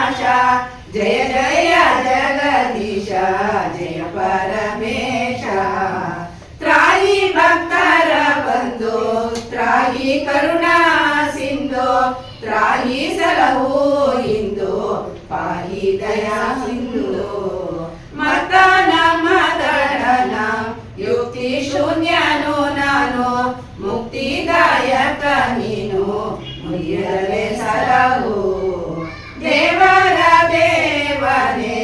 ನಾಶ ಜಯ ಜಯ ಜಗದೀಶ ಜಯ ಪರಮೇಶ ತ್ರಾಯಿ ಭಕ್ತರ ಬಂಧು ತ್ರಾಯಿ ಕರುಣಾ ಸಿಂಧು ತ್ರಾಯಿ ಸಲಹು ಇಂದು ಪಾಹಿ ದಯಾ ಸಿಂಧು ಮತನ ಮದನ ಯುಕ್ತಿ ಶೂನ್ಯನು ನಾನು ಮುಕ್ತಿದಾಯಕ ನೀನು ಮುಗಿಯಲೇ ಸಲಹು ದೇವರ ದೇವನೇ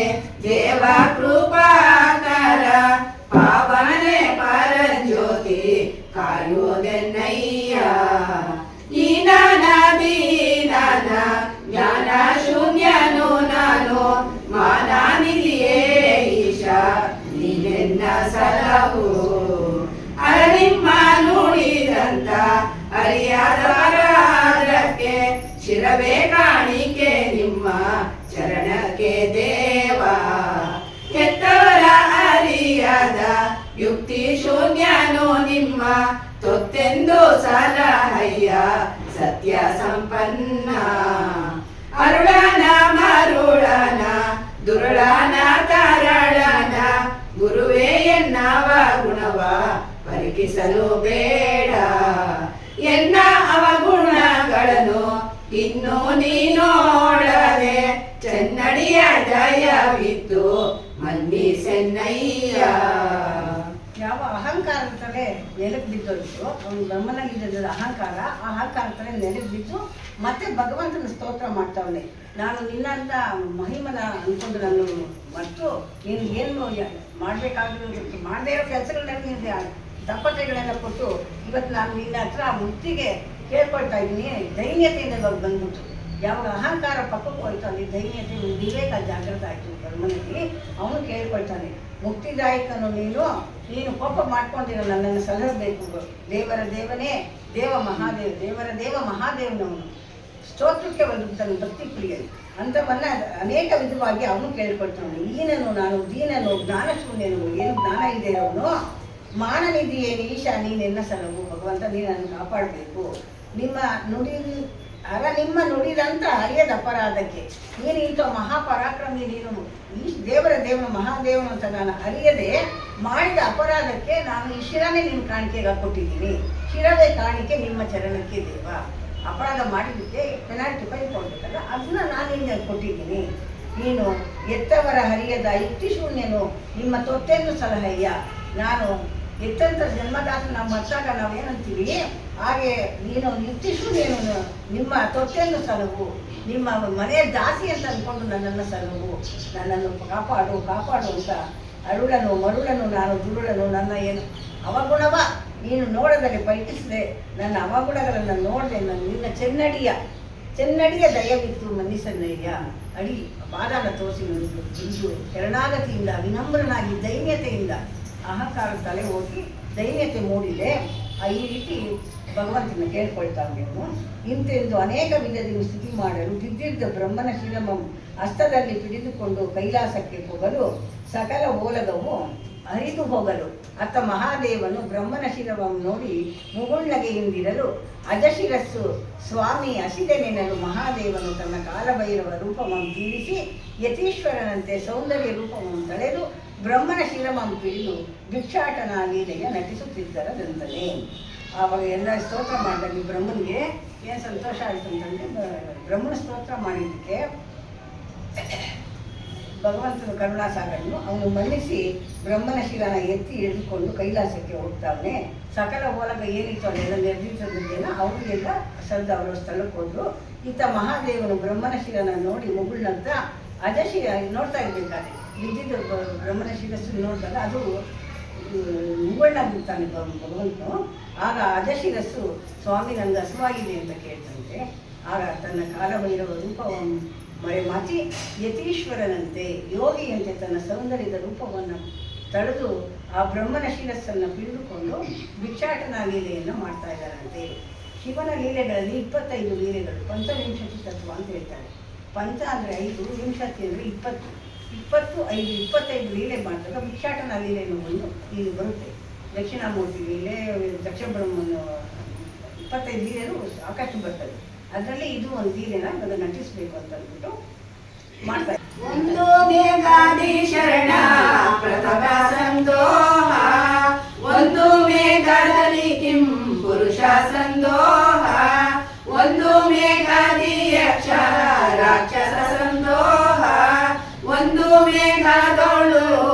ದೇವ ಕೃಪಾಕರ ಪಾವನೆ ಪರಜ್ಯೋತಿ ಕಾಯುವುದೆನ್ನಯ್ಯ ಈ ನನ್ನ ದೀನನ ಜ್ಞಾನ ಶೂನ್ಯನು ನಾನು ಮಾನನಿಧಿಯೇ ಈಶ ನೀನೆನ್ನ ಸಲಹು ಅರನಿಮ್ಮ ನುಡಿದಂತ ಅರಿಯಾದ ಪರಾಧಕ್ಕೆ ಶಿರವೇ ಕಾಣಿಕೆ ನಿಮ್ಮ ಚರಣಕ್ಕೆ ದೇವ ಕೆತ್ತವರ ಅರಿಯದ ಯುಕ್ತಿ ಶೂನ್ಯನು ನಿಮ್ಮ ತೊತ್ತೆಂದು ಸಲಹಯ್ಯ ಸತ್ಯ ಸಂಪನ್ನ ಅರುಳನ ಮರುಳನ ದುರುಳನ ತರಳನ ಗುರುವೇ ಎನ್ನವ ಗುಣವ ಪರೀಕ್ಷಿಸಲು ಬೇಡ ಎನ್ನ ಅವಗುಣಗಳನ್ನು ಇನ್ನು ನೀನೋಡದೆ ಚೆನ್ನಡಿಯ ಜಯವಿದ್ದು ಮನ್ನಿಸೆನ್ನಯ್ಯ. ಯಾವ ಅಹಂಕಾರದ ತಲೆ ನೆಲಕ್ಕೆ ಬಿದ್ದೋಯ್ತು, ಅವನು ಬ್ರಹ್ಮನಲ್ಲಿದ್ದ ಅಹಂಕಾರ ತಲೆ ನೆಲಕ್ಕೆ ಬಿದ್ದು ಮತ್ತೆ ಭಗವಂತನ ಸ್ತೋತ್ರ ಮಾಡ್ತಾವನೆ. ನಾನು ನಿನ್ನಂತ ಮಹಿಮನ ಅಂದ್ಕೊಂಡು ನಾನು ಮತ್ತು ನೀನು ಏನು ಮಾಡಬೇಕಾಗಿರೋದು ಮಾಡದೇ ಇರೋ ಕೆಲಸಗಳನ್ನ ದಪ್ಪಟೆಗಳೆಲ್ಲ ಕೊಟ್ಟು ಇವತ್ತು ನಾನು ನಿನ್ನ ಹತ್ರ ಮುಕ್ತಿಗೆ ಕೇಳ್ಕೊಳ್ತಾ ಇದ್ದೀನಿ. ದೈನ್ಯತೆಯಿಂದ ಇವಾಗ ಬಂದ್ಬಿಟ್ಟು ಯಾವಾಗ ಅಹಂಕಾರ ಪಕ್ಕಕ್ಕೆ ಹೋಯ್ತು ಅಲ್ಲಿ ದೈನ್ಯತೆ ವಿವೇಕ ಜಾಗೃತ ಆಯಿತು ಬ್ರಹ್ಮನಲ್ಲಿ. ಅವನು ಕೇಳ್ಕೊಳ್ತಾನೆ, ಮುಕ್ತಿದಾಯಕನು ನೀನು ಕೋಪ ಮಾಡ್ಕೊಂಡಿರೋ ನನ್ನನ್ನು ಸಲಹಬೇಕು. ದೇವರ ದೇವನೇ ದೇವ ಮಹಾದೇವನವನು ಸ್ತೋತ್ರಕ್ಕೆ ಒದಗುತ್ತಾನೆ ಭಕ್ತಿ ಪ್ರಿಯನು ಅಂಥವನ್ನ ಅನೇಕ ವಿಧವಾಗಿ ಅವನು ಕೇಳ್ಕೊಳ್ತಾನೆ. ಈನನು ನಾನು ದೀನನು ಜ್ಞಾನಶೂನ್ಯನು, ಏನು ಜ್ಞಾನ ಇದೆ ಅವನು ಮಾನನಿಧಿಯೇನು ಈಶಾ ನೀನೆನ್ನ ಸಲಹು. ಭಗವಂತ ನೀನನ್ನು ಕಾಪಾಡಬೇಕು. ನಿಮ್ಮ ನುಡಿದಂತ ಅರಿಯದ ಅಪರಾಧಕ್ಕೆ ನೀನು ಇಂಥ ಮಹಾಪರಾಕ್ರಮಿ, ನೀನು ಈ ದೇವನ ಮಹಾದೇವನು ಅಂತ ನಾನು ಅರಿಯದೆ ಮಾಡಿದ ಅಪರಾಧಕ್ಕೆ ನಾನು ಈ ಶಿರನೇ ನಿಮ್ಮ ಕಾಣಿಕೆಗೆ ಕೊಟ್ಟಿದ್ದೀನಿ. ಶಿರವೇ ಕಾಣಿಕೆ ನಿಮ್ಮ ಚರಣಕ್ಕೆ ದೇವ. ಅಪರಾಧ ಮಾಡಿದ್ದಕ್ಕೆ ಪೆನಾಲ್ಟಿ ಫೈನ್ ಕೊಡ್ಬೇಕಲ್ಲ, ಅದನ್ನ ನಾನು ನಿಮಗೆ ಕೊಟ್ಟಿದ್ದೀನಿ. ನೀನು ಎತ್ತವರ ಹರಿಯದ ಯುಕ್ತಿ ಶೂನ್ಯನು, ನಿಮ್ಮ ತೊತ್ತೆನ್ನು ಸಲಹಯ್ಯ. ನಾನು ಎತ್ತಂತ ಜನ್ಮದಾಸ ನಾವು ಮತ್ತಾಗ ನಾವೇನಂತೀವಿ ಹಾಗೆ ನೀನು ಯುಕ್ತಿ ಶೂನ್ಯನು, ನಿಮ್ಮ ತೊತ್ತೆಯನ್ನು ಸಲಹು, ನಿಮ್ಮ ಮನೆಯ ದಾಸಿ ಅಂತ ಅಂದ್ಕೊಂಡು ನನ್ನನ್ನು ಸಲಹು, ನನ್ನನ್ನು ಕಾಪಾಡು ಅಂತ ಅರುಳನು ಮರುಳನು ನಾನು ದುರುಳನು, ನನ್ನ ಏನು ಅವಗುಣವ ನೀನು ನೋಡದಲ್ಲಿ ಪರೀಕ್ಷಿಸಿದೆ, ನನ್ನ ಅವಗುಣಗಳನ್ನು ನೋಡಿದೆ. ನಿನ್ನ ಚೆನ್ನಡಿಯ ದಯವಿತ್ತು ಮನ್ನಿಸನ್ನಯ್ಯ. ಅಡಿ ಪಾದಾನ ತೋರಿಸಿ ಇದು ಶರಣಾಗತಿಯಿಂದ ವಿನಮ್ರನಾಗಿ ದೈನ್ಯತೆಯಿಂದ ಅಹಂಕಾರ ತಲೆ ಹೋಗಿ ದೈನ್ಯತೆ ಮೂಡಿದೆ. ಈ ರೀತಿ ಭಗವಂತನ ಕೇಳ್ಕೊಳ್ತಾವೆ. ನೀವು ಇಂತೆಂದು ಅನೇಕ ವಿಧದಿಂದ ಸ್ಥಿತಿ ಮಾಡಲು ಬಿದ್ದಿದ್ದ ಬ್ರಹ್ಮನ ಶಿರಮಂ ಹಸ್ತದಲ್ಲಿ ಹಿಡಿದುಕೊಂಡು ಕೈಲಾಸಕ್ಕೆ ಹೋಗಲು ಸಕಲ ಓಲಗವು ಹರಿದು ಹೋಗಲು ಅತ್ತ ಮಹಾದೇವನು ಬ್ರಹ್ಮನ ಶಿರವನ್ನು ನೋಡಿ ಮುಗುಳ್ನಗೆಯಿಂದಿರಲು ಅಜಶಿರಸ್ಸು ಸ್ವಾಮಿ ಹಸಿದೆನೆನಲು ಮಹಾದೇವನು ತನ್ನ ಕಾಲಭೈರವ ರೂಪವನ್ನು ತೀರಿಸಿ ಯತೀಶ್ವರನಂತೆ ಸೌಂದರ್ಯ ರೂಪವನ್ನು ತಳೆದು ಬ್ರಹ್ಮನ ಶಿರಮನ್ನು ಪಿಡಿದು ಭಿಕ್ಷಾಟನ ಲೀಲೆಯ ನಟಿಸುತ್ತಿದ್ದರದಂತಲೇ. ಆವಾಗ ಎಲ್ಲ ಸ್ತೋತ್ರ ಮಾಡಿದಾಗ ಬ್ರಹ್ಮನಿಗೆ ಏನು ಸಂತೋಷ ಆಯಿತು ಅಂತಂದರೆ, ಬ್ರಹ್ಮನ ಸ್ತೋತ್ರ ಮಾಡಿದ್ದಕ್ಕೆ ಭಗವಂತನ ಕರುಣಾಸಾಗರನು ಅವನು ಮನ್ನಿಸಿ ಬ್ರಹ್ಮನ ಶಿರನ ಎತ್ತಿ ಎಳೆದುಕೊಂಡು ಕೈಲಾಸಕ್ಕೆ ಹೋಗ್ತಾವನೆ. ಸಕಲ ಓಲಗ ಏನಿತ್ತು ಅಲ್ಲೆಲ್ಲ ನಿರ್ದಿಷ್ಟದ್ದೇನ ಅವರಿಗೆಲ್ಲ ಸದ್ದ ಅವರ ಸ್ಥಳಕ್ಕೆ ಹೋದ್ರು. ಈತ ಮಹಾದೇವನು ಬ್ರಹ್ಮನ ಶಿರನ ನೋಡಿ ಮುಗುಳ್ನಂತ ಅಜಶಿರ ನೋಡ್ತಾ ಇರ್ಬೇಕಾದ್ರೆ ಬಿದ್ದಿದ್ದು ಬ್ರಹ್ಮನ ಶಿರಸ್ಸು ನೋಡಿದಾಗ ಅದು ಮುಗುಳ್ನಾಗಿರ್ತಾನೆ ಭಗವಂತನು. ಆಗ ಅಜಶಿರಸ್ಸು ಸ್ವಾಮಿ ನನಗೆ ಹಸುವಾಗಿದೆ ಅಂತ ಕೇಳ್ತಂತೆ. ಆಗ ತನ್ನ ಕಾಲಭೈರವ ರೂಪವನ್ನು ಮರೆಮಾಚಿ ಯತೀಶ್ವರನಂತೆ ಯೋಗಿಯಂತೆ ತನ್ನ ಸೌಂದರ್ಯದ ರೂಪವನ್ನು ತಳೆದು ಆ ಬ್ರಹ್ಮನ ಶಿರಸ್ಸನ್ನು ಹಿಡಿದುಕೊಂಡು ಭಿಕ್ಷಾಟನ ಲೀಲೆಯನ್ನು ಮಾಡ್ತಾ ಇದ್ದಾರಂತೆ. ಶಿವನ ಲೀಲೆಗಳಲ್ಲಿ 25 ಲೀಲೆಗಳು, ಪಂಚವಿಂಶತಿ ತತ್ವ ಅಂತ ಹೇಳ್ತಾರೆ. ಪಂಚ ಅಂದರೆ 5, ವಿಂಶತಿ ಅಂದರೆ 20. 25 ಲೀಲೆ ಮಾಡಿದಾಗ ಭಿಕ್ಷಾಟನ ಲೀಲೆಯನ್ನು ಒಂದು ಇಲ್ಲಿ ಬರುತ್ತೆ. ದಕ್ಷಿಣಾಮೂರ್ತಿ ಲೀಲೆ, ದಕ್ಷ ಬ್ರಹ್ಮನ 25 ಲೀಲೆಗಳು ಸಾಕಷ್ಟು ಬರ್ತದೆ. ಅದರಲ್ಲಿ ಇದು ಒಂದು ಲೀಲೆನ ಅದನ್ನು ನಟಿಸಬೇಕು ಅಂತ ಅಂದ್ಬಿಟ್ಟು ಮಾಡ್ತಾ ಒಂದು ಮೇಘಾದಿ ಶರಣ ಪ್ರಥಮ ಸಂದೋಹ, ಒಂದು ಮೇಘದಲ್ಲಿ ಕಿಂ ಪುರುಷ ಸಂದೋಹ, ಒಂದು ಮೇಘಾದಿ ಯಕ್ಷ ರಾಕ್ಷಸ ಸಂದೋಹ, ಒಂದು ಮೇಘದೊಳು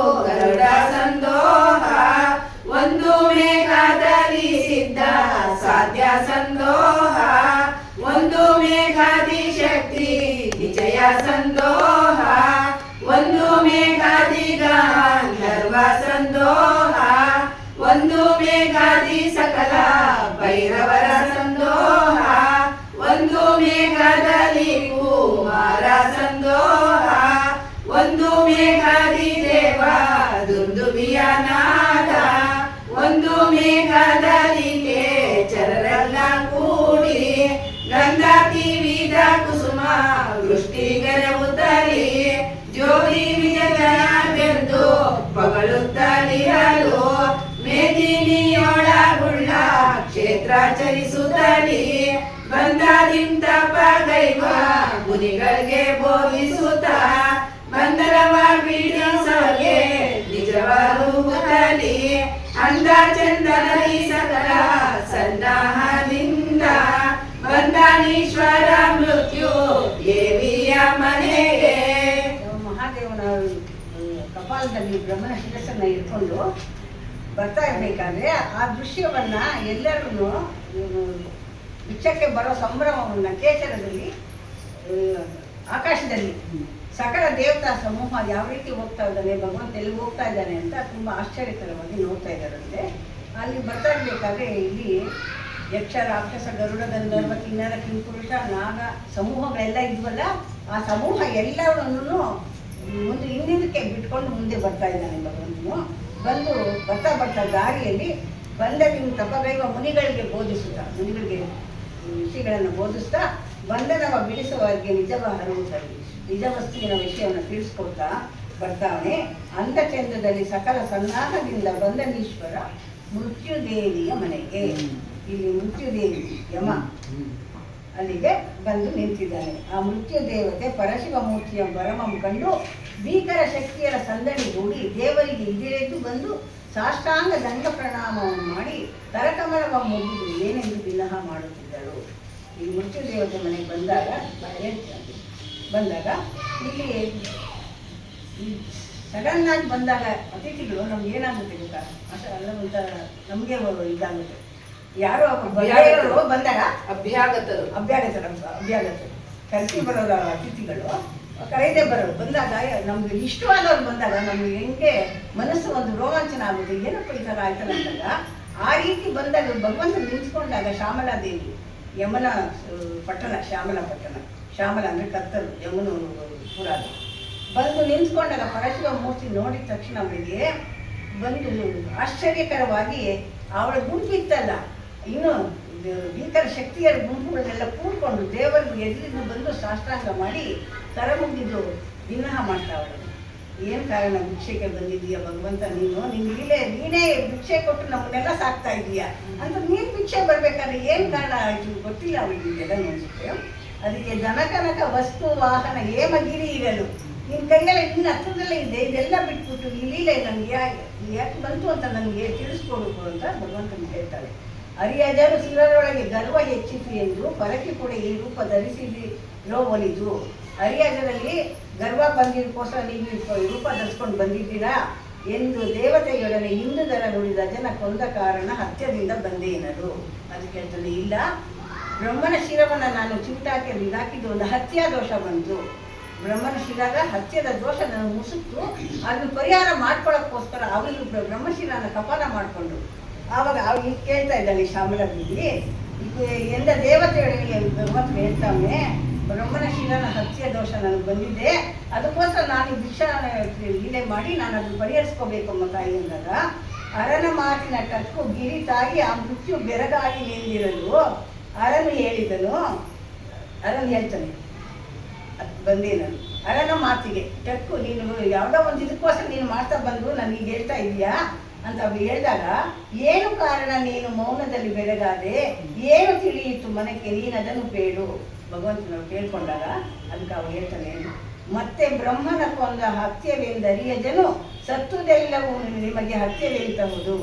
ಗರುಡ ಸಂದೋಹ, ಒಂದು ಮೇಘದಲ್ಲಿ ಸಿದ್ಧ ಸಾಧ್ಯ ಸಂದೋಹ, ಒಂದು ಮೇಘಾದಿ ಶಕ್ತಿ ವಿಜಯ ಸಂದೋಹ, ಒಂದು ಮೇಘಾದಿ ಗಾಂಧರ್ವ ಸಂದೋಹ, ಒಂದು ಮೇಘಾದಿ ಸಕಲ ಭೈರವರ ಸಂದೋಹ, ಒಂದು ಮೇಘದಲ್ಲಿ ಕುಮಾರ ಸಂದೋಹ, ಒಂದು ಮೇಘಾದಿ ದೇವ ದುಂದುಬಿಯ ನಾದ, ಒಂದು ಮೇಘದಲ್ಲಿ ಚರರೆಲ್ಲ ಕೂಡಿ ಗಂಧಾತಿ ವಿಧ ಕುಸುಮ ವೃಷ್ಟಿಗರವುತ್ತಲಿ ಜ್ಯೋತಿ ವಿಜಯವೆಂದು ಪಗಳುತ್ತಲಿರಲು ಮೇದಿನಿಯೊಳಗುಳ್ಳ ಕ್ಷೇತ್ರ ಚರಿಸುತ್ತಲಿ ಬಂದಾದಿಂತ ಪಗೈವ ಮುನಿಗಳಿಗೆ ಬೋಧಿಸುತ್ತ ಬಂದರವ ಬಿಡಿಸೋಗೆ ನಿಜವಾಗುತ್ತಲಿ ಅಂದ ಚಂದದಲ್ಲಿ ಸಕಲ ಸನ್ನಾಹದಿಂದ ಬಂದಾನೀಶ್ವರ ಮೃತ್ಯು ದೇವಿಯ ಮನೆಗೆ. ಮಹಾದೇವನ ಕಪಾಲದಲ್ಲಿ ಬ್ರಹ್ಮನ ಶಿರಸ್ಸನ್ನ ಇಟ್ಕೊಂಡು ಬರ್ತಾ ಇರ್ಬೇಕಾದ್ರೆ ಆ ದೃಶ್ಯವನ್ನ ಎಲ್ಲರೂ ಭಿಕ್ಷಕ್ಕೆ ಬರೋ ಸಂಭ್ರಮವನ್ನ ಕೇಸರದಲ್ಲಿ ಆಕಾಶದಲ್ಲಿ ಸಕಲ ದೇವತಾ ಸಮೂಹ ಯಾವ ರೀತಿ ಹೋಗ್ತಾ ಇದ್ದಾನೆ, ಭಗವಂತ ಎಲ್ಲಿ ಹೋಗ್ತಾ ಇದ್ದಾನೆ ಅಂತ ತುಂಬಾ ಆಶ್ಚರ್ಯಕರವಾಗಿ ನೋಡ್ತಾ ಇದ್ದಾರಂತೆ. ಅಲ್ಲಿ ಬರ್ತಾ ಇರ್ಬೇಕಾದ್ರೆ ಇಲ್ಲಿ ಯಕ್ಷ ರಾಕ್ಷಸ ಗರುಡ ಗಂಧರ್ವ ಕಿನ್ನರ ಕಿಂಪುರುಷ ನಾಗ ಸಮೂಹಗಳೆಲ್ಲ ಇದ್ವಲ್ಲ, ಆ ಸಮೂಹ ಎಲ್ಲರನ್ನೂ ಮುಂದೆ ಹಿಂದಿನಕ್ಕೆ ಬಿಟ್ಕೊಂಡು ಮುಂದೆ ಬರ್ತಾ ಇದ್ದಾನೆ ಭಗವಂತನು. ಬಂದು ಬರ್ತಾ ಬರ್ತಾ ದಾರಿಯಲ್ಲಿ ಬಂದದಿಂದ ತಪಗೈವ ಮುನಿಗಳಿಗೆ ಬೋಧಿಸುತ್ತಾ, ಮುನಿಗಳಿಗೆ ವಿಷಯಗಳನ್ನು ಬೋಧಿಸ್ತಾ ಬಂಧನವ ಬಿಡಿಸುವವರಿಗೆ ನಿಜವ ಹರವುತ್ತಾರೆ, ನಿಜ ವಸ್ತುವಿನ ವಿಷಯವನ್ನು ತಿಳಿಸ್ಕೊಡ್ತಾ ಬರ್ತಾನೆ. ಅಂತಚಂದ್ರದಲ್ಲಿ ಸಕಲ ಸನ್ನಾಹದಿಂದ ಬಂದನೀಶ್ವರ ಮೃತ್ಯುದೇವಿಯ ಮನೆಗೆ. ಇಲ್ಲಿ ಮೃತ್ಯುದೇವಿ ಯಮ ಅಲ್ಲಿಗೆ ಬಂದು ನಿಂತಿದ್ದಾನೆ. ಆ ಮೃತ್ಯು ದೇವತೆ ಪರಶಿವ ಮೂರ್ತಿಯ ಪರಮಂ ಕಂಡು ಭೀಕರ ಶಕ್ತಿಯರ ಸಂದಣಿಗೂಡಿ ದೇವರಿಗೆ ಇದಿರೆದ್ದು ಬಂದು ಸಾಷ್ಟಾಂಗ ದಂಡ ಪ್ರಣಾಮವನ್ನು ಮಾಡಿ ಕರಕಮಲವ ಮುಗಿದು ಏನೆಂದು ವಿನಃ ಮಾಡುತ್ತಿದ್ದಳು. ಈ ಮೃತ್ಯು ದೇವತೆ ಮನೆಗೆ ಬಂದಾಗ ಇಲ್ಲಿ ಸಡನ್ ಆಗಿ ಬಂದಾಗ ಅತಿಥಿಗಳು ನಮ್ಗೆ ಏನಾಗುತ್ತೆ ಗೊತ್ತಾ, ಅಲ್ಲ ಒಂಥರ ನಮಗೆ ಇದಾಗುತ್ತೆ. ಯಾರೋ ಬಂದಾಗ ಅಭ್ಯಾಗತರು ಕರೆಸಿ ಬರೋರ ಅತಿಥಿಗಳು ಕರೆಯದೆ ಬರೋರು ಬಂದಾಗ ನಮ್ಗೆ ಇಷ್ಟವಾದವ್ರು ಬಂದಾಗ ನಮ್ಗೆ ಹೆಂಗೆ ಮನಸ್ಸು ಒಂದು ರೋಮಾಂಚನ ಆಗುತ್ತೆ, ಏನಪ್ಪ ಈ ಥರ ಆಯ್ತಲ್ಲ ಅಂದಾಗ. ಆ ರೀತಿ ಬಂದಾಗ ಭಗವಂತ ನಿಂತ್ಕೊಂಡಾಗ ಶ್ಯಾಮಲಾದೇವಿ ಯಮನ ಪಟ್ಟಣ, ಶ್ಯಾಮಲ ಅಂದರೆ ಕತ್ತಲು, ಯಮನು ಪುರಾಣ ಬಂದು ನಿಂತ್ಕೊಂಡಾಗ ಪರಶಿವ ಮೂರ್ತಿ ನೋಡಿದ ತಕ್ಷಣ ಅವಳಿಗೆ ಬಂದು ಆಶ್ಚರ್ಯಕರವಾಗಿ ಅವಳ ಗುಂಪಿತ್ತಲ್ಲ, ಇನ್ನು ಭೀಕರ ಶಕ್ತಿಯರ ಗುಂಪುಗಳನ್ನೆಲ್ಲ ಕೂಡ್ಕೊಂಡು ದೇವರಿಗೆ ಎದುರಿದ್ದು ಬಂದು ಸಾಷ್ಟಾಂಗ ಮಾಡಿ ಕರ ಮುಗಿದು ವಿನಃ ಮಾಡ್ತಾ ಅವಳು. ಏನು ಕಾರಣ ಭಿಕ್ಷೆಗೆ ಬಂದಿದ್ದೀಯ ಭಗವಂತ, ನೀನೇ ಭಿಕ್ಷೆ ಕೊಟ್ಟು ನಮ್ಮನ್ನೆಲ್ಲ ಸಾಕ್ತಾ ಇದೀಯಾ ಅಂತ ನೀನು ಭಿಕ್ಷೆ ಬರ್ಬೇಕಾದ್ರೆ ಏನು ಕಾರಣ ಆಯಿತು ಗೊತ್ತಿಲ್ಲ ಅವಳಿಗೆ. ಇದೆಲ್ಲ ನೋಡ್ಸುತ್ತೆ. ಅದಕ್ಕೆ ದನಕನಕ ವಸ್ತು ವಾಹನ ಹೇಮಗಿರಿ ಇರಲು ನಿನ್ನ ಕೈಯೆಲ್ಲ ನಿನ್ನ ಹತ್ರದಲ್ಲೇ ಇದೆ, ಇದೆಲ್ಲ ಬಿಟ್ಬಿಟ್ಟು ಈ ಲೀಲೆ ನನಗೆ ಯಾಕೆ ಬಂತು ಅಂತ ನನಗೆ ತಿಳಿಸ್ಕೊಡ್ಬೇಕು ಅಂತ ಭಗವಂತನ ಹೇಳ್ತಾಳೆ. ಅರಿಯಜರು ಶಿರರೊಳಗೆ ಗರ್ವ ಹೆಚ್ಚಿತು ಎಂದು ಪರಕಿ ಕೂಡ ಈ ರೂಪ ಧರಿಸಿರೋ ಒಲಿದು. ಅರಿಯಜರಲ್ಲಿ ಗರ್ವ ಬಂದಿದ್ದಕ್ಕೋಸ್ಕರ ನೀವು ಈ ರೂಪ ಧರಿಸ್ಕೊಂಡು ಬಂದಿದ್ದೀರಾ ಎಂದು ದೇವತೆಯೊಡನೆ ಹಿಂದುದರ ನುಡಿದ ಜನ ಕೊಂದ ಕಾರಣ ಹತ್ಯದಿಂದ ಬಂದೇನದು. ಅದಕ್ಕೆ ಹೇಳ್ತಾನೆ, ಇಲ್ಲ ಬ್ರಹ್ಮನ ಶಿರವನ್ನು ನಾನು ಚಿಂತಾಕಿ ಇದಾಕಿದ್ದು ಒಂದು ಹತ್ಯಾ ದೋಷ ಬಂತು. ಬ್ರಹ್ಮನ ಶಿರಾಗ ಹತ್ಯದ ದೋಷ ನಾನು ಮುಸುಕ್ತು, ಅದನ್ನು ಪರಿಹಾರ ಮಾಡ್ಕೊಳ್ಳೋಕ್ಕೋಸ್ಕರ ಅವಳು ಬ್ರಹ್ಮಶಿರಾನ ಕಪಾಲ ಮಾಡಿಕೊಂಡು ಆವಾಗ ಅವ್ರು ಈಗ ಕೇಳ್ತಾ ಇದ್ದಾಳೆ ಶ್ಯಾಮಲಾದೇವಿ. ಎಂದ ದೇವತೆಗಳಿಗೆ ಭಗವಂತ ಹೇಳ್ತಾನೆ, ಬ್ರಹ್ಮನ ಶಿರಾನ ಹತ್ಯೆ ದೋಷ ನನಗೆ ಬಂದಿದೆ, ಅದಕ್ಕೋಸ್ಕರ ನಾನು ಭಿಕ್ಷಾ ಲೀಲೆ ಮಾಡಿ ನಾನು ಅದನ್ನು ಪರಿಹರಿಸ್ಕೋಬೇಕು ಅಮ್ಮ ತಾಯಿ ಅಂದಾಗ ಅರನ ಮಾತಿನ ಟಕ್ಕು ಗಿರಿ ತಾಗಿ ಆ ಮೃತ್ಯು ಬೆರಗಾಗಿ ನಿಂದಿರಲು ಅರನು ಹೇಳಿದನು. ಅರನು ಹೇಳ್ತಾನೆ ಬಂದೇ ನಾನು ಅರನ ಮಾತಿಗೆ ಟಕ್ಕು ನೀನು ಯಾವುದೋ ಒಂದು ಇದಕ್ಕೋಸ್ಕರ ನೀನು ಮಾಡ್ತಾ ಬಂದು ನನಗೆ ಹೇಳ್ತಾ ಇದೀಯಾ ಅಂತ ಅವ್ರು ಹೇಳಿದಾಗ, ಏನು ಕಾರಣ ನೀನು ಮೌನದಲ್ಲಿ ಬೆರಗಾದೆ, ಏನು ತಿಳಿಯಿತು ಮನಕ್ಕೆ ನೀನು ಅದನ್ನು ಬೇಡು ಭಗವಂತನವ್ರು ಕೇಳ್ಕೊಂಡಾಗ ಅದಕ್ಕೆ ಅವ್ರು ಹೇಳ್ತಾನೆ, ಮತ್ತೆ ಬ್ರಹ್ಮನ ಕೊಂದ ಹತ್ಯವೆಂದರಿಯಜನು ಸತ್ತುದೆಲ್ಲವೂ ನಿಮಗೆ ಹತ್ಯವೆಂತಹುದು.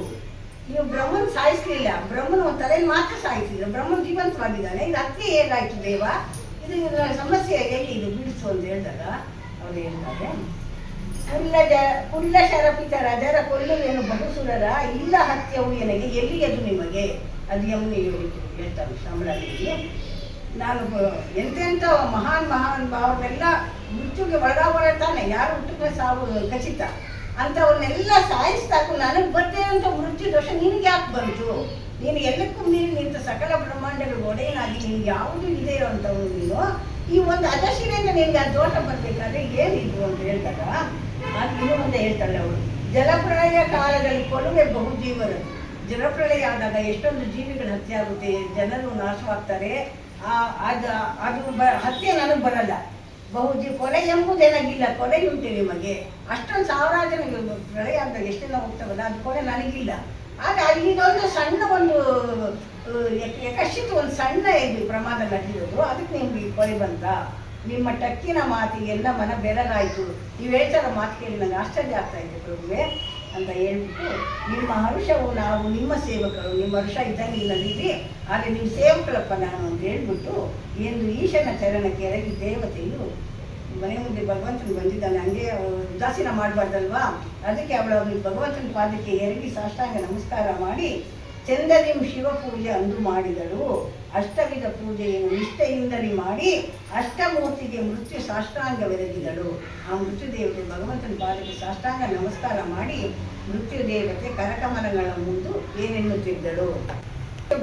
ನೀವು ಬ್ರಹ್ಮನ್ ಸಾಯಿಸ್ಲಿಲ್ಲ, ಬ್ರಹ್ಮನ ತಲೆಯಲ್ಲಿ ಮಾತ್ರ ಸಾಯಿಸಿಲ್ಲ, ಬ್ರಹ್ಮನ್ ಜೀವಂತವಾಗಿದ್ದಾನೆ. ಇದು ಹತ್ಯೆ ಹೇಗಾಯ್ತು ದೇವ, ಇದು ಸಮಸ್ಯೆ ಎಲ್ಲಿ ಇದು ಬಿಡಿಸು ಅಂತ ಹೇಳಿದಾಗ ಅವ್ರು ಹೇಳ್ತಾರೆ, ಕುಲ್ಲ ಶರಪಿತ ರಜರ ಕೊಲ್ಲುವೇನು ಬಹುಸುರರ ಇಲ್ಲ ಹತ್ಯವು ನನಗೆ ಎಲ್ಲಿಯದು ನಿಮಗೆ. ಅದು ಯಮುನೆ ಹೇಳ್ತಾರೆ ಶ್ರಮಳಲ್ಲಿ. ನಾನು ಎಂತೆಂಥ ಮಹಾನ್ ಭಾವನೆಲ್ಲ ಮೃತ್ಯುಗೆ ಒಳಗಾಗ್ತಾನೆ, ಯಾರು ಹುಟ್ಟಿದ್ರೆ ಸಾವು ಖಚಿತ ಅಂಥವ್ರನ್ನೆಲ್ಲ ಸಾಯಿಸ್ತಾಕು ನನಗೆ ಬರ್ತೇ ಅಂತ ಮೃತ್ಯು ದೋಷ ನಿನಗೆ ಯಾಕೆ ಬಂತು? ನೀನು ಎಲ್ಲಕ್ಕೂ ಮೀರಿ ನಿಂತ ಸಕಲ ಬ್ರಹ್ಮಾಂಡಗಳು ಒಡೆಯನಾಗಿ ನಿನ್ಗೆ ಯಾವುದೂ ಇಲ್ಲದೆ ಇರೋವಂಥವ್ರು ನೀನು, ಈ ಒಂದು ಅಜಶಿಲೆಯಿಂದ ನಿನ್ಗೆ ಆ ದೋಷ ಬರಬೇಕಾದ್ರೆ ಏನಿದ್ರು ಅಂತ ಹೇಳ್ದಾಗ ಅದು ಇನ್ನೂ ಮುಂದೆ ಹೇಳ್ತಾಳೆ ಅವಳು. ಜಲಪ್ರಳಯ ಕಾಲದಲ್ಲಿ ಕೊಲುವೆ ಬಹುಜೀವರದು. ಜಲಪ್ರಳಯ ಆದಾಗ ಎಷ್ಟೊಂದು ಜೀವಿಗಳು ಹತ್ಯೆ ಆಗುತ್ತೆ, ಜನರು ನಾಶವಾಗ್ತಾರೆ. ಅದು ಹತ್ಯೆ ನನಗೆ ಬರಲ್ಲ. ಕೊಲೆ ಎಂಬುದೇನಾಗಿಲ್ಲ, ಕೊಲೆ ಉಂಟು ನಿಮಗೆ. ಅಷ್ಟೊಂದು ಸಾವಿರಾರು ಜನ ಪ್ರಳಯ ಆದಾಗ ಎಷ್ಟೆಲ್ಲ ಹೋಗ್ತಾವಲ್ಲ, ಅದು ಕೊಲೆ ನನಗಿಲ್ಲ. ಆಗ ಇದೊಂದು ಸಣ್ಣ ಒಂದು ಯಕಶ್ಚಿತ್ ಒಂದು ಸಣ್ಣ ಇದು ಪ್ರಮಾದ ನಡೆದಿರೋದು, ಅದಕ್ಕೆ ನಿಮ್ಗೆ ಕೊಲೆ ಬಂತ. ನಿಮ್ಮ ಟಕ್ಕಿನ ಮಾತಿಗೆಲ್ಲ ಮನ ಬೆರಗಾಯಿತು. ನೀವು ಹೇಳ್ತಾರ ಮಾತು ಕೇಳಿ ನನಗೆ ಆಶ್ಚರ್ಯ ಆಗ್ತಾ ಇದೆ ಪ್ರಭುವೆ ಅಂತ ಹೇಳ್ಬಿಟ್ಟು, ನಿಮ್ಮ ಹರುಷವು ನಾವು ನಿಮ್ಮ ಸೇವಕರು, ನಿಮ್ಮ ಹರುಷ ಇದ್ದಂಗೆ ನಡೀರಿ, ಆದರೆ ನಿಮ್ಮ ಸೇವಕರಪ್ಪ ನಾನು ಅಂತ ಹೇಳ್ಬಿಟ್ಟು ಎಂದು ಈಶನ ಚರಣಕ್ಕೆ ಎರಗಿ ದೇವತೆಯು ಮನೆ ಮುಂದೆ ಭಗವಂತನ ಬಂದಿದ್ದಾನೆ, ಹಂಗೆ ಉದಾಸೀನ ಮಾಡಬಾರ್ದಲ್ವಾ. ಅದಕ್ಕೆ ಅವಳು ಭಗವಂತನ ಪಾದಕ್ಕೆ ಎರಗಿ ಸಾಷ್ಟಾಂಗ ನಮಸ್ಕಾರ ಮಾಡಿ ಚಂದದಿಂ ಶಿವ ಪೂಜೆ ಅಂದು ಮಾಡಿದಳು. ಅಷ್ಟವಿಧ ಪೂಜೆಯನ್ನು ನಿಷ್ಠೆಯಿಂದಲೇ ಮಾಡಿ ಅಷ್ಟಮೂರ್ತಿಗೆ ಮೃತ್ಯು ಸಾಷ್ಟಾಂಗವೆರಗಿದಳು. ಆ ಮೃತ್ಯು ದೇವತೆ ಭಗವಂತನ ಪಾದಕ್ಕೆ ಸಾಷ್ಟಾಂಗ ನಮಸ್ಕಾರ ಮಾಡಿ ಮೃತ್ಯು ದೇವತೆ ಕರಕಮಲಗಳ ಮುಂದೆ ಏನೆನ್ನುತ್ತಿದ್ದಳು.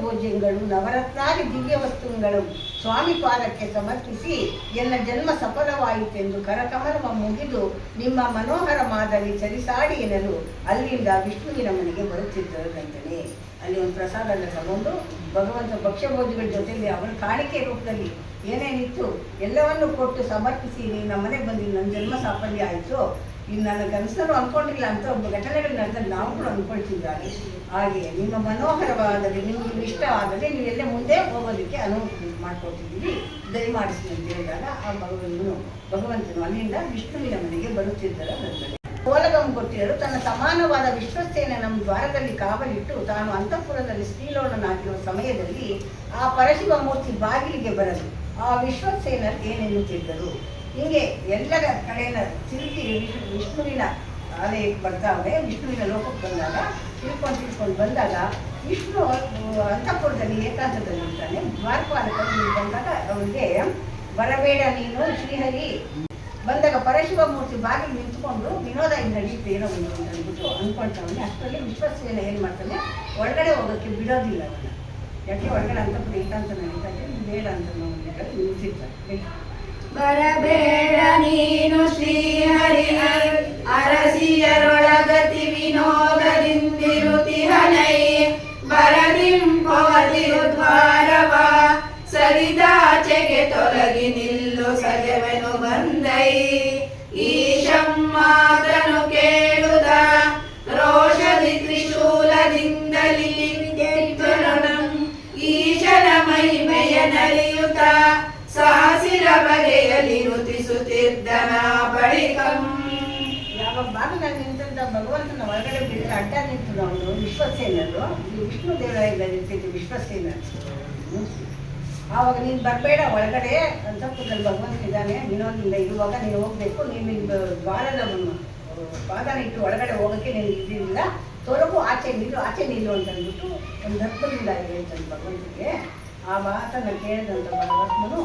ಭೋಜ್ಯಗಳು ನವರತ್ನಾದಿ ದಿವ್ಯ ವಸ್ತುಗಳು ಸ್ವಾಮಿ ಪಾದಕ್ಕೆ ಸಮರ್ಪಿಸಿ ಎಲ್ಲ ಜನ್ಮ ಸಫಲವಾಯಿತೆಂದು ಕರಕಮಲವ ಮುಗಿದು ನಿಮ್ಮ ಮನೋಹರ ಮಾದರಿ ಚರಿಸಾಡಿ ಎನ್ನಲು ಅಲ್ಲಿಂದ ವಿಷ್ಣುವಿನ ಮನೆಗೆ ಬರುತ್ತಿದ್ದರಂತಲೇ. ಅಲ್ಲಿ ಒಂದು ಪ್ರಸಾದ ಎಲ್ಲ ತಗೊಂಡು ಭಗವಂತ ಭಕ್ಷ್ಯಭೋಜಗಳ ಜೊತೆಯಲ್ಲಿ ಅವನ ಕಾಣಿಕೆ ರೂಪದಲ್ಲಿ ಏನೇನಿತ್ತು ಎಲ್ಲವನ್ನು ಕೊಟ್ಟು ಸಮರ್ಪಿಸಿ ನೀನು ನಮ್ಮ ಮನೆಗೆ ಬಂದು ನನ್ನ ಜನ್ಮ ಸಾಫಲ್ಯ ಆಯಿತು, ಇನ್ನು ನನ್ನ ಕನಸನ್ನು ಅಂದ್ಕೊಂಡಿಲ್ಲ ಅಂತ ಒಬ್ಬ ಘಟನೆಗಳು ನಡೆದಲ್ಲಿ ನಾವು ಕೂಡ ಅಂದ್ಕೊಳ್ತಿದ್ದಾರೆ. ಹಾಗೆ ನಿಮ್ಮ ಮನೋಹರವಾದರೆ ನಿಮಗೆ ಇಷ್ಟವಾದರೆ ನೀವೆಲ್ಲ ಮುಂದೆ ಹೋಗೋದಕ್ಕೆ ಅನುವು ಮಾಡ್ಕೊಳ್ತಿದ್ದೀವಿ, ದಯಮಾಡಿಸಿ ಅಂತ ಹೇಳಿದಾಗ ಆ ಭಗವಂತನು ಅಲ್ಲಿಂದ ವಿಷ್ಣುವಿನ ಮನೆಗೆ ಬರುತ್ತಿದ್ದರಂತೆ. ಕೋಲಗಂ ಕೊಟ್ಟಿರಲು ತನ್ನ ಸಮಾನವಾದ ವಿಶ್ವಸೇನೆ ನಮ್ಮ ದ್ವಾರದಲ್ಲಿ ಕಾವಲಿಟ್ಟು ತಾನು ಅಂತಃಪುರದಲ್ಲಿ ಶ್ರೀಲೋಣನಾಗಿರುವ ಸಮಯದಲ್ಲಿ ಆ ಪರಶಿವ ಮೂರ್ತಿ ಬಾಗಿಲಿಗೆ ಬರಲು ಆ ವಿಶ್ವಸೇನರು ಏನೆನ್ನುತ್ತಿದ್ದರು. ಹೀಗೆ ಎಲ್ಲರ ಕಡೆಯಿಂದ ತಿರುಗಿ ವಿಷ್ಣುವಿನ ಆಲಯಕ್ಕೆ ಬರ್ತಾವೆ. ವಿಷ್ಣುವಿನ ಲೋಕಕ್ಕೆ ಬಂದಾಗ ತಿಳ್ಕೊಂಡು ಬಂದಾಗ ವಿಷ್ಣು ಅಂತಃಪುರದಲ್ಲಿ ಏಕಾಂತದಲ್ಲಿ ಇರ್ತಾನೆ. ದ್ವಾರಪಾಲಕರು ಬಂದಾಗ ಅವರಿಗೆ ಬರಬೇಡ ನೀನು ಶ್ರೀಹರಿ ಬಂದಾಗ ಪರಶಿವ ಮೂರ್ತಿ ಬಾಗಿಲು ನಿಂತ್ಕೊಂಡು ವಿನೋದ ನಡೆಯುತ್ತೆ ಏನೋ ಒಂದು ಅಂದ್ಬಿಟ್ಟು ಅಂದ್ಕೊಳ್ತಾವನೆ. ಅಷ್ಟರಲ್ಲಿ ವಿಶ್ವಸೇನ ಏನು ಮಾಡ್ತಾನೆ, ಒಳಗಡೆ ಹೋಗೋಕ್ಕೆ ಬಿಡೋದಿಲ್ಲ ಅವನ್ನ. ಯಾಕೆ ಒಳಗಡೆ ಅಂತಪುರ ಏಕಾಂತ ನಡೀತಾ ಇದೆ, ಬೇಡ ಅಂತ ನಿಲ್ಸಿರ್ತಾರೆ. ಬರಬೇಡ ನೀನು ಶ್ರೀಹರಿ ಅರಸಿಯರೊಳಗತಿ ವಿನೋದದಿಂದಿರುತಿಹನೈ ಬರದಿಂಪವತಿರು ದ್ವಾರವ ಸರಿದಾಚೆಗೆ ತೊಲಗಿ ನಿಲ್ಲು ಸಜವೆನು ಬಂದೈ. ಈಶಮ್ಮಾತನು ಕೇಳುದ ರೋಷದಿ ತ್ರಿಶೂಲದಿಂದಲಿ ಈಶನ ಮಹಿಮೆಯ ನಲಿಯುತ್ತ ಸಾಸಿರ ಬಗೆಯಲ್ಲಿ ರುತಿಸುತ್ತಿದ್ದನ ಬಳಿಕಂ. ಯಾವ ಭಾಗದಲ್ಲಿ ನಿಂತ ಭಗವಂತನ ಒಳಗಡೆ ಬಿಟ್ಟರೆ ಅಡ್ಡ ನಿಂತು ನಾವು ವಿಶ್ವಸೇನರು ವಿಷ್ಣು ದೇವರಾಯದಲ್ಲಿ ಇರ್ತಿದ್ವಿ ವಿಶ್ವಸೇನರು. ಆವಾಗ ನೀನು ಬರಬೇಡ ಒಳಗಡೆ ಅಂತಃಪುರದಲ್ಲಿ ಭಗವಂತ ಇದ್ದಾನೆ, ವಿನೋದಿಂದ ಇರುವಾಗ ನೀನು ಹೋಗ್ಬೇಕು, ನೀನು ದ್ವಾರದ ಪಾದನ ಇಟ್ಟು ಒಳಗಡೆ ಹೋಗೋಕ್ಕೆ ನೀನು ಇದ್ದಿಲ್ಲ, ತೊಲಗು ಆಚೆ ನಿಲ್ಲು ಅಂತ ಅಂದ್ಬಿಟ್ಟು ಒಂದು ದರ್ಪದಿಂದ ಹೇಳ್ತಾನೆ ಭಗವಂತನಿಗೆ. ಆ ಮಾತನ್ನು ಕೇಳಿದಂಥ ಪರಮಾತ್ಮನು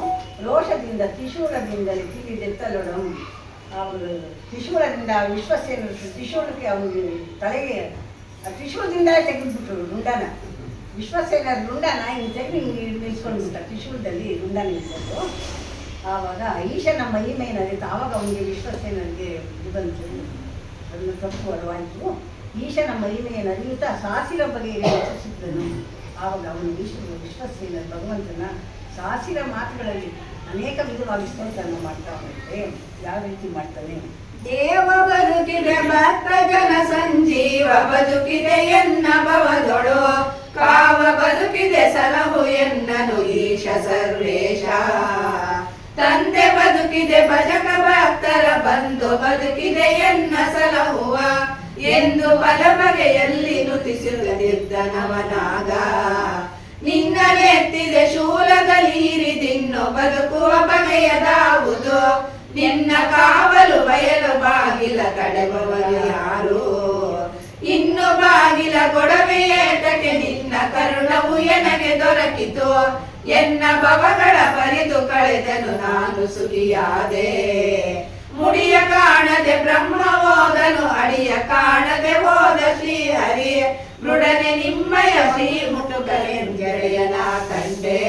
ರೋಷದಿಂದ ತ್ರಿಶೂಲದಿಂದಲೇ ತಿಳಿದೆತ್ತಲೊಡಂ. ಅವರು ತ್ರಿಶೂಲದಿಂದ ವಿಶ್ವಸೇನ ತ್ರಿಶೂಲಕ್ಕೆ ಅವನಿಗೆ ತಲೆಗೆ ತ್ರಿಶೂಲದಿಂದ ತೆಗೆದುಬಿಟ್ರು ರುಂಡನ. ವಿಶ್ವಸೇನ ರುಂಡನ ಹಿಂಗೆ ತೆಗೆದು ನಿಲ್ಸ್ಕೊಂಡ್ಬಿಟ್ಟ ತ್ರಿಶೂಲದಲ್ಲಿ ರುಂಡ ನಿಲ್ಕೊಂಡು. ಆವಾಗ ಈಶನ ಮಹಿಮೆಯ ನಡೀತು. ಆವಾಗ ಅವನಿಗೆ ವಿಶ್ವಸೇನರಿಗೆ ಇದು ಬಂತು, ಅದನ್ನು ತಪ್ಪು ಅರಿವಾಯಿತು. ಈಶನ ಮಹಿಮೆಯ ನಡಿಯುತ್ತಾ ಸಾಸಿರ ಬಗೆಯಲ್ಲಿ ರಚಿಸಿದ್ದನು. ಆವಾಗ ಅವನು ವಿಶ್ವಸೇನ ಭಗವಂತನ ಸಾಸಿರ ಮಾತುಗಳಲ್ಲಿ ಅನೇಕ ವಿಧವಾಗಿ ಸ್ತೋತ್ರವನ್ನು ಮಾಡ್ತಾ ಹೋಗುತ್ತೆ. ಯಾವ ರೀತಿ ಮಾಡ್ತಾನೆ, ದೇವ ಬದುಕಿದೆ ಭಕ್ತ ಜನ ಸಂಜೀವ ಬದುಕಿದೆ ಎನ್ನ ಭವದೊಳು ಕಾವ ಬದುಕಿದೆ ಸಲಹು ಎನ್ನನು ಈಶ ಸರ್ವೇಶ ತಂದೆ ಬದುಕಿ ಬದುಕಿದೆ ಭಜಕ ಭಕ್ತರ ಬಂದು ಬದುಕಿದೆ ಎನ್ನ ಸಲಹುವ ಎಂದು ಬಲ ಬಗೆಯಲ್ಲಿ ನುತಿಸುತ್ತಿದ್ದ ನವನಾಗ ನಿನ್ನ ನೆತ್ತಿದೆ ಶೂಲದಲ್ಲಿ ಹಿರಿದಿನ್ನು ಬದುಕುವ ಬಗೆಯದಾವುದು ನಿನ್ನ ಕಾವಲು ಬಯಲು ಬಾಗಿಲ ಕಡೆಬವರು ಯಾರು ಇನ್ನು ಬಾಗಿಲ ಗೊಡವೆಯೇಟಕ್ಕೆ ನಿನ್ನ ಕರುಣವು ಎನಗೆ ದೊರಕಿತು ಎನ್ನ ಭವಗಳ ಬರಿದು ಕಳೆದನು ನಾನು ಸುಖಿಯಾದೆ ಮುಡಿಯ ಕಾಣದೆ ಬ್ರಹ್ಮ ಓದನು ಅಡಿಯ ಕಾಣದೆ ಓದ ಶ್ರೀಹರಿ ಮೃಡನೆ ನಿಮ್ಮಯ ಶ್ರೀ ಮುಟುಕರೆಂಜರೆಯನ ಕಂಡೆ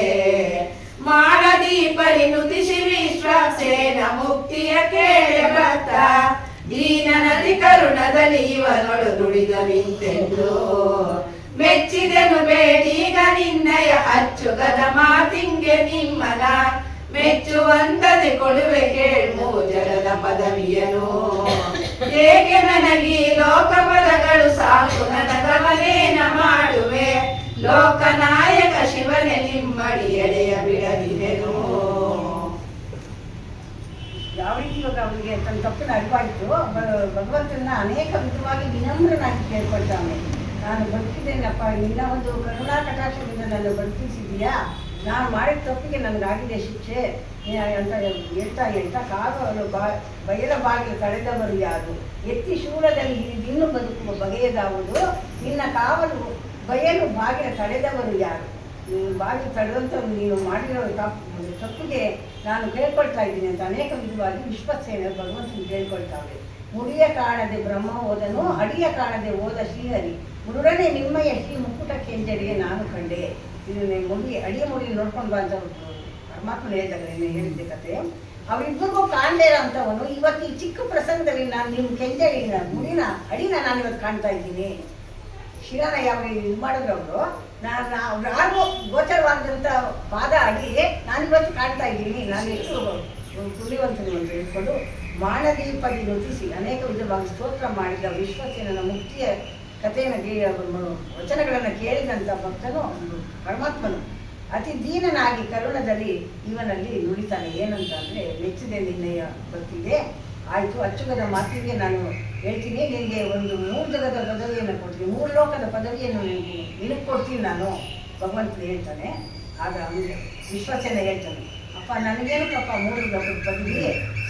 ಮಾಳದೀಪರಿ ನುತಿಸಿ ವಿಶ್ವಸೇನ ಮುಕ್ತಿಯ ಕೇಳಿ ಭಕ್ತ ದೀನ ನದಿ ಕರುಣದಲ್ಲಿ ಇವನೊಳು ನುಡಿದ ನಿಂತೆಂದು ಮೆಚ್ಚಿದೆನು ಬೇಡೀಗ ನಿನ್ನಯ ಅಚ್ಚುಗದ ಮಾತಿಂಗೆ ನಿಮ್ಮನ ಮೆಚ್ಚುವಂತದೆ ಕೊಡುವೆ ಕೇಳ್ಮು ಜಗದ ಪದವಿಯನು ಏಕೆ ನನಗೀ ಲೋಕ ಪದಗಳು ಸಾಕು ನನಗವನೇನ ಮಾಡುವೆ ಲೋಕನಾಯಕ ಶಿವನೇ ನಿಮ್ಮಡಿ ಎಡೆಯ ಬಿಡದಿದೆನು. ಯಾವ ರೀತಿ ಇವಾಗ ಅವರಿಗೆ ತನ್ನ ತಪ್ಪಿನ ಅರಿವಾಯಿತು ಭಗವಂತನ ಅನೇಕ ವಿಧವಾಗಿ ವಿನಮ್ರನಾಗಿ ಕೇಳ್ಕೊಳ್ತಾನೆ. ನಾನು ಬದುಕಿದ್ದೇನಪ್ಪ, ನಿನ್ನ ಒಂದು ಕರುಣಾ ಕಟಾಕ್ಷದಿಂದ ನನ್ನ ಬದುಕಿಸಿದೀಯಾ, ನಾನು ಮಾಡಿದ ತಪ್ಪಿಗೆ ನನಗಾಗಿದೆ ಶಿಕ್ಷೆ ಅಂತ ಹೇಳ್ತಾ ಹೇಳ್ತಾ ಕಾದು ಬಯಲ ಬಾಗಿಲು ಕಳೆದವರು ಯಾರು, ಎತ್ತಿ ಶೂಲದಲ್ಲಿ ಹಿರಿದಿನ್ನು ಬದುಕುವ ಬಗೆಯದಾವುದು, ನಿನ್ನ ಕಾವಲು ಬಯಲು ಬಾಗಿಲ ತಡೆದವರು ಯಾರು, ಬಾಗಿಲು ತಡೆದಂಥವ್ರು ನೀನು ಮಾಡಿರೋ ತಪ್ಪಿಗೆ ನಾನು ಕೇಳ್ಕೊಳ್ತಾ ಇದ್ದೀನಿ ಅಂತ ಅನೇಕ ವಿಧವಾಗಿ ವಿಶ್ವಸೇನ ಭಗವಂತನ ಕೇಳ್ಕೊಳ್ತಾವೆ. ಮುಡಿಯ ಕಾಣದೆ ಬ್ರಹ್ಮ ಓದನು ಅಡಿಯ ಕಾಣದೆ ಓದ ಶ್ರೀಹರಿ ಮೃಡನೆ ನಿಮ್ಮಯ ಶ್ರೀ ಮುಕ್ಕುಟ ಕೆಂಜರಿಗೆ ನಾನು ಕಂಡೆ. ಇದನ್ನೇ ಅಡಿಯ ಮುಡಿ ನೋಡ್ಕೊಂಡು ಬಂದ ಪರಮಾತ್ಮನ ಹೇಳಿದ್ದೆ ಕತೆ. ಅವರಿಬ್ಬರಿಗೂ ಕಾಣದೇ ಇರೋಂಥವನು ಇವತ್ತು ಈ ಚಿಕ್ಕ ಪ್ರಸಂಗದಲ್ಲಿ ನಾನು ನಿಮ್ಮ ಕೆಂಜರಿನ ಮುಡಿನ ಅಡಿನ ನಾನು ಇವತ್ತು ಕಾಣ್ತಾ ಇದ್ದೀನಿ. ಶಿರಾನ ಯಾವ ಇದು ಮಾಡಿದ್ರು ಅವರು, ನಾನು ಯಾರಿಗೂ ಗೋಚರವಾದಂಥ ಪಾದ ಆಗಿ ನಾನಿವತ್ತು ಕಾಣ್ತಾ ಇದ್ದೀನಿ, ನಾನು ಎಷ್ಟು ಪುಣ್ಯವಂತನು ಅಂತ ಹೇಳ್ಕೊಂಡು ಮಾನದೀಪದಿ ನುತಿಸಿ ಅನೇಕ ವಿಧವಾಗಿ ಸ್ತೋತ್ರ ಮಾಡಿದ ವಿಶ್ವಸೇನನ ಮುಕ್ತಿಯ ಕಥೆಯನ್ನು ವಚನಗಳನ್ನು ಕೇಳಿದಂಥ ಭಕ್ತನು ಪರಮಾತ್ಮನು ಅತಿ ದೀನನಾಗಿ ಕರುಣದಲ್ಲಿ ಇವನಲ್ಲಿ ನುಡಿತಾನೆ. ಏನಂತ ಅಂದರೆ, ಮೆಚ್ಚಿದೆ ನಿನ್ನಯ ಭಕ್ತಿಗೆ ಆಯಿತು, ಅಚ್ಚುಗದ ಮಾತಿಗೆ ನಾನು ಹೇಳ್ತೀನಿ, ನಿನಗೆ ಒಂದು 3 ಜಗದ ಪದವಿಯನ್ನು ಕೊಡ್ತೀನಿ, 3 ಲೋಕದ ಪದವಿಯನ್ನು ನಿನಗೆ ಕೊಡ್ತೀನಿ ನಾನು ಭಗವಂತ ಹೇಳ್ತಾನೆ. ಆಗ ಅವನಿಗೆ ವಿಶ್ವಸೇನ ಹೇಳ್ತಾನೆ, ಅಪ್ಪ ನನಗೇನಕ್ಕಪ್ಪ 3 ಲೋಕದ ಪದವಿ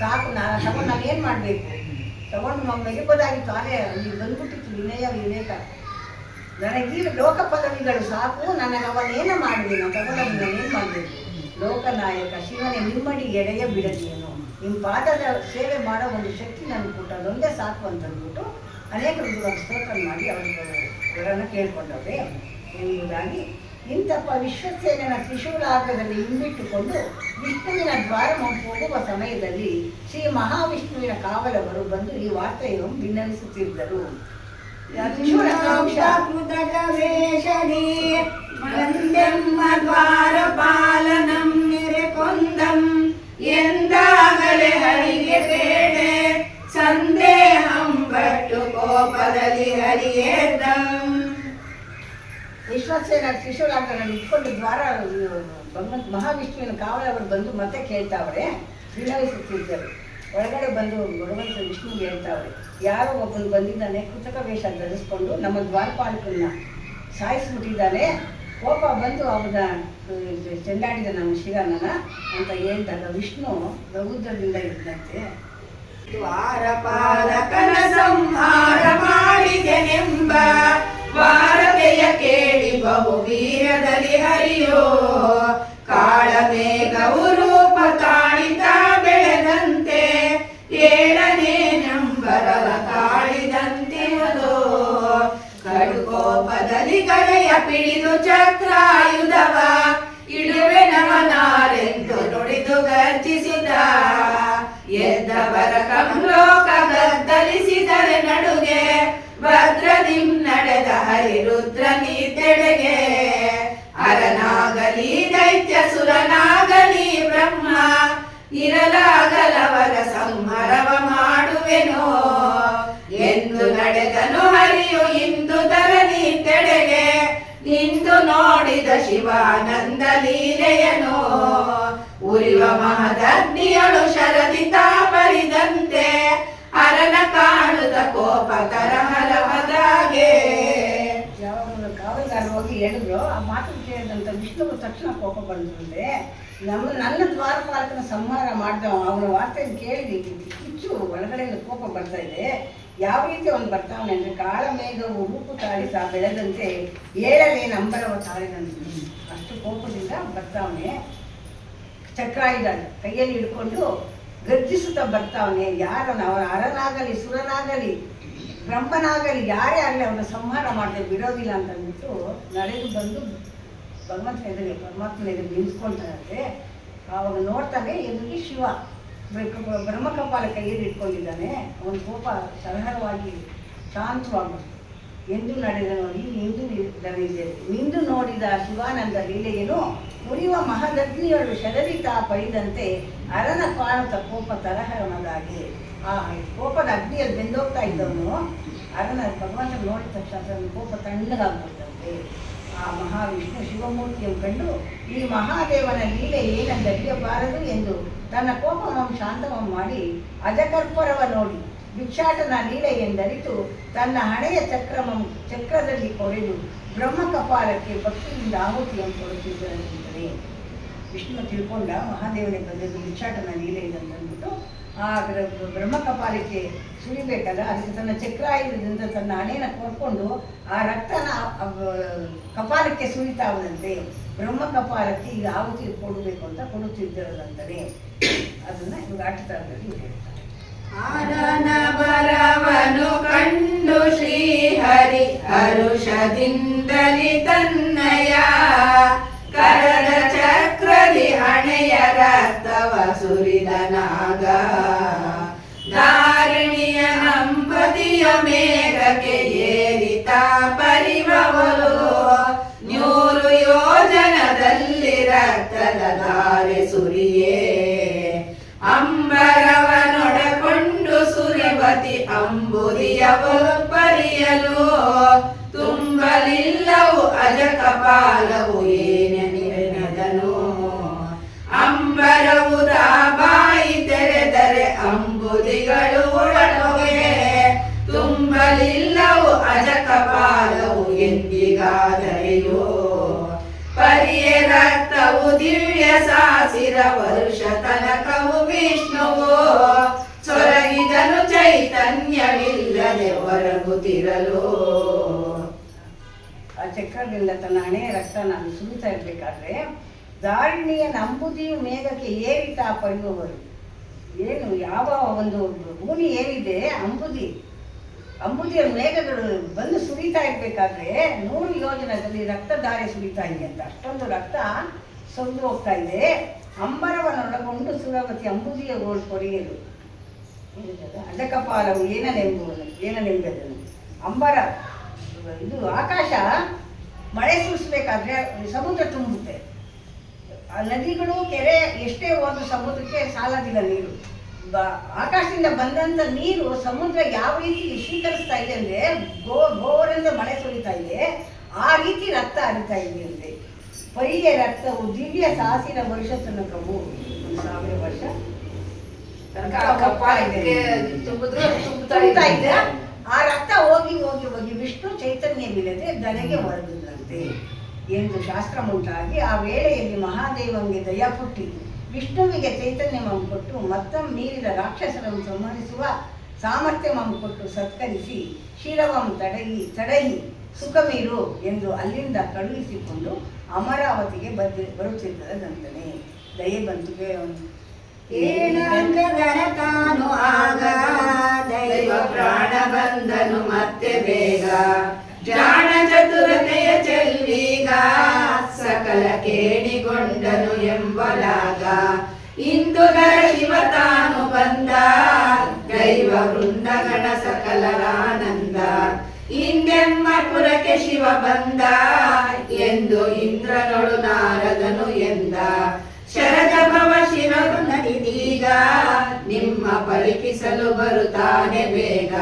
ಸಾಕು, ತಗೊಂಡು ನಾನೇನು ಮಾಡಬೇಕು, ತಗೊಂಡು ನಾವು ಮೆಗಿಬೋದಾಗಿತ್ತು, ಆದರೆ ಅಲ್ಲಿ ಬಂದ್ಬಿಟ್ಟಿತ್ತು ವಿನಯ ವಿವೇಕ, ನನಗೀ ಲೋಕ ಪದವಿಗಳು ಸಾಕು, ನನಗೆ ಅವನೇನು ಮಾಡಲಿ, ನಾನು ತಗೊಂಡು ನಾನೇನು ಮಾಡಬೇಕು. ಲೋಕನಾಯಕ ಶಿವನೇ ನಿಮ್ಮಡಿ ಎಡೆಯ ಬಿಡದೇನು, ನಿಮ್ಮ ಪಾದದ ಸೇವೆ ಮಾಡೋ ಒಂದು ಶಕ್ತಿ ನನಗೆ ಕೊಟ್ಟು ಅದೊಂದೇ ಸಾಕು ಅಂತಂದ್ಬಿಟ್ಟು ಅನೇಕ ವಿಧವಾಗಿ ಸ್ತೋತ್ರ ಮಾಡಿ ಅವರನ್ನು ಕೇಳ್ಕೊಂಡವ್ರೆ ಎಂಬುದಾಗಿ. ಇಂಥಪ್ಪ ವಿಶ್ವಸೇನನ ತ್ರಿಶೂಲಾಗ್ರದಲ್ಲಿ ಹಿಂಬಿಟ್ಟುಕೊಂಡು ವಿಷ್ಣುವಿನ ದ್ವಾರ ಹೋಗುವ ಸಮಯದಲ್ಲಿ ಶ್ರೀ ಮಹಾವಿಷ್ಣುವಿನ ಕಾವಲವರು ಬಂದು ಈ ವಾರ್ತೆಯನ್ನು ಭಿನ್ನವಿಸುತ್ತಿದ್ದರು. ದ್ವಾರಪಾಲನಂ ನಿರೆಕೊಂದಂ ಎಂದಾಗಲೇ ಹರಿಗೆ ಬೇಡೆ ಸಂದೇಹಂ ಬಟ್ಟು ಕೋಪದಲ್ಲಿ ಹರಿಯೇದಂ. ವಿಶ್ವಸೇನ ತ್ರಿಶೂಲಾಗ್ರದಲ್ಲಿ ಇಟ್ಕೊಂಡು ದ್ವಾರ ಭಗವಂತ ಮಹಾವಿಷ್ಣುವಿನ ಕಾವಲವರು ಬಂದು ಮತ್ತೆ ಕೇಳ್ತಾವ್ರೆ, ವಿನಯಿಸುತ್ತಿದ್ದರು. ಒಳಗಡೆ ಬಂದು ಭಗವಂತ ವಿಷ್ಣುಗೆ ಹೇಳ್ತಾವ್ರೆ, ಯಾರೋ ಒಬ್ಬನು ಬಂದಿದ್ದಾನೆ, ಕೃತಕ ವೇಷ ಧರಿಸ್ಕೊಂಡು ನಮ್ಮ ದ್ವಾರಪಾಲಕನ್ನ ಸಾಯಿಸ್ಬಿಟ್ಟಿದ್ದಾನೆ, ಕೋಪ ಬಂದು ಅವನ ಚೆಂಡಾಡಿದ ನಮ್ಮ ಶಿವನನ್ನ ಅಂತ ಹೇಳ್ದಾಗ ವಿಷ್ಣು ಪ್ರಬುದ್ಧದಿಂದ ಇದ್ದಂತೆ ದ್ವಾರಪಾಲಕನ ಸಂಹಾರ ಮಾಡಿದೆನೆಂಬ ವಾರ್ತೆಯ ಕೇಳಿ ಬಹುವೀರದಲ್ಲಿ ಹರಿಯೋ ಕಾಳಮೇಘವು ರೂಪ ತಾಳಿದ ಬೆಳೆದಂತೆ 7ನೇ ನಂಬರವ ಕಾಳಿದಂತಿರುವುದು ಕಡುಕೋಪದಲ್ಲಿ ಗಳೆಯ ಪಿಡಿದು ಚಕ್ರಾಯುಧವ ಇಡುವೆ ನವನಾರೆಂದು ನುಡಿದು ಗರ್ಜಿಸಿದ ಎದ್ದವರ ಕಂಲೋಕ ಗದ್ದಲಿಸಿದರೆ ನಡುಗೆ ಭದ್ರದಿಂ ನಡೆದ ಹರಿರುದ್ರ ನೀತೆಡೆಗೆ ಅರನಾಗಲಿ ದೈತ್ಯ ಸುರನಾಗಲಿ ಬ್ರಹ್ಮ ಇರಲಾಗಲವರ ಸಂಹರವ ಮಾಡುವೆನೋ ಎಂದು ನಡೆದನು ಹರಿಯು ಇಂದು ಧರಣಿ ತೆಡೆಗೆ ನಿಂದು ನೋಡಿದ ಶಿವಾನಂದ ಲೀಲೆಯನು ಉರಿವ ಮಹದಗ್ನಿಯಳು ಶರದಿ ತಾಪರಿದಂತೆ ಅರನ ಕಾಣುತ್ತ ಕೋಪ ತರಹರವದಾಗೆ. ಯಾವಾಗ ಕಾವಲುಗಾರ ಹೋಗಿ ಹೇಳಿದ್ರು, ಆ ಮಾತು ಕೇಳಿದಂತ ವಿಷ್ಣುವು ತಕ್ಷಣ ಕೋಪ ಬಂದಿರುತ್ತೆ. ನನ್ನ ದ್ವಾರಪಾಲಕನ ಸಂಹಾರ ಮಾಡಿದ ಅವನ ವಾರ್ತೆಯನ್ನು ಕೇಳಿ ಕಿಚ್ಚು ಒಳಗಡೆ ಕೋಪ ಬರ್ತಾ ಇದೆ. ಯಾವ ರೀತಿ ಅವನು ಬರ್ತಾವನೆ ಅಂದ್ರೆ, ಕಾಳಮೇಘವು ರೂಪು ತಾಳಿಸ ಬೆಳೆದಂತೆ ಏಳಲೇ ನಂಬರವ ತಾಳಿದಂತೆ ಅಷ್ಟು ಕೋಪದಿಂದ ಬರ್ತಾವನೆ. ಚಕ್ರಾಯುಧ ಕೈಯಲ್ಲಿ ಹಿಡ್ಕೊಂಡು ಗರ್ಜಿಸುತ್ತಾ ಬರ್ತಾವನೆ. ಯಾರನ್ನ ಅವನ ಅರನಾಗಲಿ ಸುರನಾಗಲಿ ಬ್ರಹ್ಮನಾಗಲಿ ಯಾರೇ ಆಗಲಿ ಅವನ ಸಂಹಾರ ಮಾಡದೆ ಬಿಡೋದಿಲ್ಲ ಅಂತ ಅಂದ್ಬಿಟ್ಟು ನಡೆದು ಬಂದು ಭಗವಂತನ ಎದುರಿಗೆ ಪರಮಾತ್ಮನ ಎದುರು ನಿಂತ್ಕೊಳ್ತಾನೆ. ಆವಾಗ ನೋಡ್ತಾನೆ ಎದುರಿಗೆ ಶಿವ ಬ್ರಹ್ಮಕಪಾಲ ಕೈಯಲ್ಲಿ ಇಟ್ಕೊಂಡಿದ್ದಾನೆ. ಅವನ ಕೋಪ ಸರಳವಾಗಿ ಶಾಂತವಾಗ್ಬಿಡ್ತು. ಎಂದು ನಡೆದನು ಇಂದು ನಡೆದಿದೆ. ನಿಂದು ನೋಡಿದ ಶಿವಾನಂದ ಲೀಲೆಯೇನು ಉರಿಯುವ ಮಹದಗ್ನಿಯಳು ಶರದಿತ ಪೈದಂತೆ ಅರನ ಕಾಣುತ್ತ ಕೋಪ ತರಹರನದಾಗಿ. ಆ ಕೋಪದ ಅಗ್ನಿಯಲ್ಲಿ ಬೆಂದೋಗ್ತಾ ಇದ್ದವನು ಅರನ ಭಗವಂತ ನೋಡಿದ ತಕ್ಷಣ ಅದನ್ನು ಕೋಪ ತಣ್ಣಗಾಗ್ಬಿಡ್ತಂತೆ. ಆ ಮಹಾವಿಷ್ಣು ಶಿವಮೂರ್ತಿಯನ್ನು ಕಂಡು ಈ ಮಹಾದೇವನ ಲೀಲೆ ಏನೆಂದರಿಯಬಾರದು ಎಂದು ತನ್ನ ಕೋಪವನ್ನು ಶಾಂತವನ್ನು ಮಾಡಿ ಅಜಕರ್ಪರವ ನೋಡಿ ಭಿಕ್ಷಾಟನ ಲೀಲೆ ಎಂದರಿತು ತನ್ನ ಹಣೆಯ ಚಕ್ರದಲ್ಲಿ ಕೊರೆದು ಬ್ರಹ್ಮಕಪಾಲಕ್ಕೆ ಭಕ್ತಿಯಿಂದ ಆಹುತಿಯನ್ನು ಕೊಡುತ್ತಿದ್ದರಂತೆ. ವಿಷ್ಣು ತಿಳ್ಕೊಂಡ ಮಹಾದೇವನಿಗೆ ಬಂದದ್ದು ಭಿಕ್ಷಾಟನ ಲೀಲೆ ಇದಂತಂದ್ಬಿಟ್ಟು ಆ ಬ್ರಹ್ಮಕಪಾಲಕ್ಕೆ ಸುರಿಬೇಕಲ್ಲ, ಅದಕ್ಕೆ ತನ್ನ ಚಕ್ರಾಯುಧದಿಂದ ತನ್ನ ಹಣೆಯನ್ನು ಕೊರ್ಕೊಂಡು ಆ ರಕ್ತನ ಕಪಾಲಕ್ಕೆ ಸುರಿತಾವದಂತೆ. ಬ್ರಹ್ಮಕಪಾಲಕ್ಕೆ ಈಗ ಆಹುತಿ ಕೊಡಬೇಕು ಅಂತ ಕೊಡುತ್ತಿದ್ದರಂತಾರೆ. ಅದನ್ನ ಇವಾಗ ಆಟತಾಳದಲ್ಲಿ ಹೇಳ್ತಾರೆ. ಆರನ ಬರವನು ಕಂಡು ಶ್ರೀಹರಿ ಹರುಷದಿಂದಲಿ ತನ್ನಯ ಕರದ ಚಕ್ರದಿ ಹಣೆಯ ರಕ್ತವ ಸುರಿದನಾಗ ಧಾರಣಿಯ ನಂಬದಿಯ ಮೇಘಕ್ಕೆ ಏರಿತ ಪರಿವವಲು 100 ಯೋಜನದಲ್ಲಿ ರಕ್ತದ ಧಾರೆ ಸುರಿಯೇ ಅಂಬರವನೊಡಕೊಂಡು ಸುರವತಿ ಅಂಬುದಿಯ ಪರಿಯಲು ತುಂಬಲಿಲ್ಲವು ಅಜ ಕಪಾಲವು ಏನೆನಿದನು ಅಂಬರವು ಬಾಯಿ ತೆರೆದರೆ ಅಂಬುದಿಗಳು ಒಳಗೆ ತುಂಬಲಿಲ್ಲವು ಅಜ ಕಪಾಲವು ಎಂದಿಗಾದರೆಯೋ ಪರಿಯ ರಕ್ತವು ದಿವ್ಯ ಸಾಸಿರ ವರುಷ ತನಕವು ವಿಷ್ಣುವು ಸೊರಗಿದನು ಚೈತನ್ಯವಿಲ್ಲದೆ ಹೊರಗುತ್ತಿರಲು. ಆ ಚಕ್ರದಿಂದ ತನ್ನ ಹಣೆಯ ರಕ್ತ ನಾನು ಸುರಿತಾ ಇರ್ಬೇಕಾದ್ರೆ ಧಾರಣಿಯ ನಂಬುದಿಯು ಮೇಘಕ್ಕೆ ಏರಿತಾ ಪಡೆಯುವವರು ಏನು ಯಾವ ಒಂದು ಭೂಮಿ ಏನಿದೆ ಅಂಬುದಿಯ ಮೇಘಗಳು ಬಂದು ಸುರಿತಾ ಇರ್ಬೇಕಾದ್ರೆ 100 ಯೋಜನದಲ್ಲಿ ರಕ್ತಧಾರೆ ಸುರಿತಾ ಇದೆ ಅಂತ ಅಷ್ಟೊಂದು ರಕ್ತ ಸೌದು ಹೋಗ್ತಾ ಇದೆ. ಅಂಬರವನ್ನೊಳಗೊಂಡು ಸುರವತಿ ಅಂಬುದಿಯ ಕೊರೆಯಲು ಅಜಕಪಾಲವು ಏನನೆಂಬುದನ್ನು ಅಂಬರ ಇದು ಆಕಾಶ ಮಳೆ ಸುರಿಸ್ಬೇಕಾದ್ರೆ ಸಮುದ್ರ ತುಂಬುತ್ತೆ. ನದಿಗಳು ಕೆರೆ ಎಷ್ಟೇ ಹೋದ್ರು ಸಮುದ್ರಕ್ಕೆ ಸಾಲದಿಲ್ಲ ನೀರು. ಆಕಾಶದಿಂದ ಬಂದಂತ ನೀರು ಸಮುದ್ರ ಯಾವ ರೀತಿ ಸ್ವೀಕರಿಸ್ತಾ ಇದೆ ಅಂದ್ರೆ ಗೋರಿಂದ ಮಳೆ ಸುರಿತಾ ಇದೆ, ಆ ರೀತಿ ರಕ್ತ ಹರಿತಾ ಇದೆ ಅಂತೆ. ಪರಿಯ ರಕ್ತವು ದಿವ್ಯ ಸಾಸಿರ ವರ್ಷ ತನಕವು 1000 ವರ್ಷ ತುಂಬುತ್ತಾ ಇದೆ. ಆ ರಕ್ತ ಹೋಗಿ ಹೋಗಿ ಹೋಗಿ ವಿಷ್ಣು ಚೈತನ್ಯವಿಲ್ಲದೆ ದನೆಗೆ ಹೊರದಂತೆ ಎಂದು ಶಾಸ್ತ್ರ ಉಂಟಾಗಿ ಆ ವೇಳೆಯಲ್ಲಿ ಮಹಾದೇವನಿಗೆ ದಯ ಪುಟ್ಟಿ ವಿಷ್ಣುವಿಗೆ ಚೈತನ್ಯವನ್ನು ಕೊಟ್ಟು ಮತ್ತೊಮ್ಮೆ ಮೀರಿದ ರಾಕ್ಷಸರನ್ನು ಸಂಹರಿಸುವ ಸಾಮರ್ಥ್ಯವನ್ನು ಕೊಟ್ಟು ಸತ್ಕರಿಸಿ ಶಿರವಂ ತಡಹಿ ಸುಖಮೀರು ಎಂದು ಅಲ್ಲಿಂದ ಕಳುಹಿಸಿಕೊಂಡು ಅಮರಾವತಿಗೆ ಬರುತ್ತಿದ್ದದಂತನೇ. ದಯೆ ಬಂತು ತಾನು ಆಗ ದೈವ ಪ್ರಾಣ ಬಂದನು ಮತ್ತೆ ಬೇಗ ಜಾಣ ಚತುರತೆಯ ಚೆಲ್ವೀಗ ಸಕಲ ಕೇಣಿಗೊಂಡನು ಎಂಬಲಾಗ ಇಂದು ನರ ಶಿವ ತಾನು ಬಂದ ದೈವ ವೃಂದಗಣ ಸಕಲರಾನಂದ ಇಂದೆಮ್ಮ ಪುರಕ್ಕೆ ಶಿವ ಬಂದ ಎಂದು ಇಂದ್ರನೊಳು ನಾರದನು ಎಂದ ಶರಜ ಭವ ಶಿವರು ನಡಿದೀಗ ನಿಮ್ಮ ಪಲಿಕಿಸಲು ಬರುತ್ತಾನೆ ಬೇಗ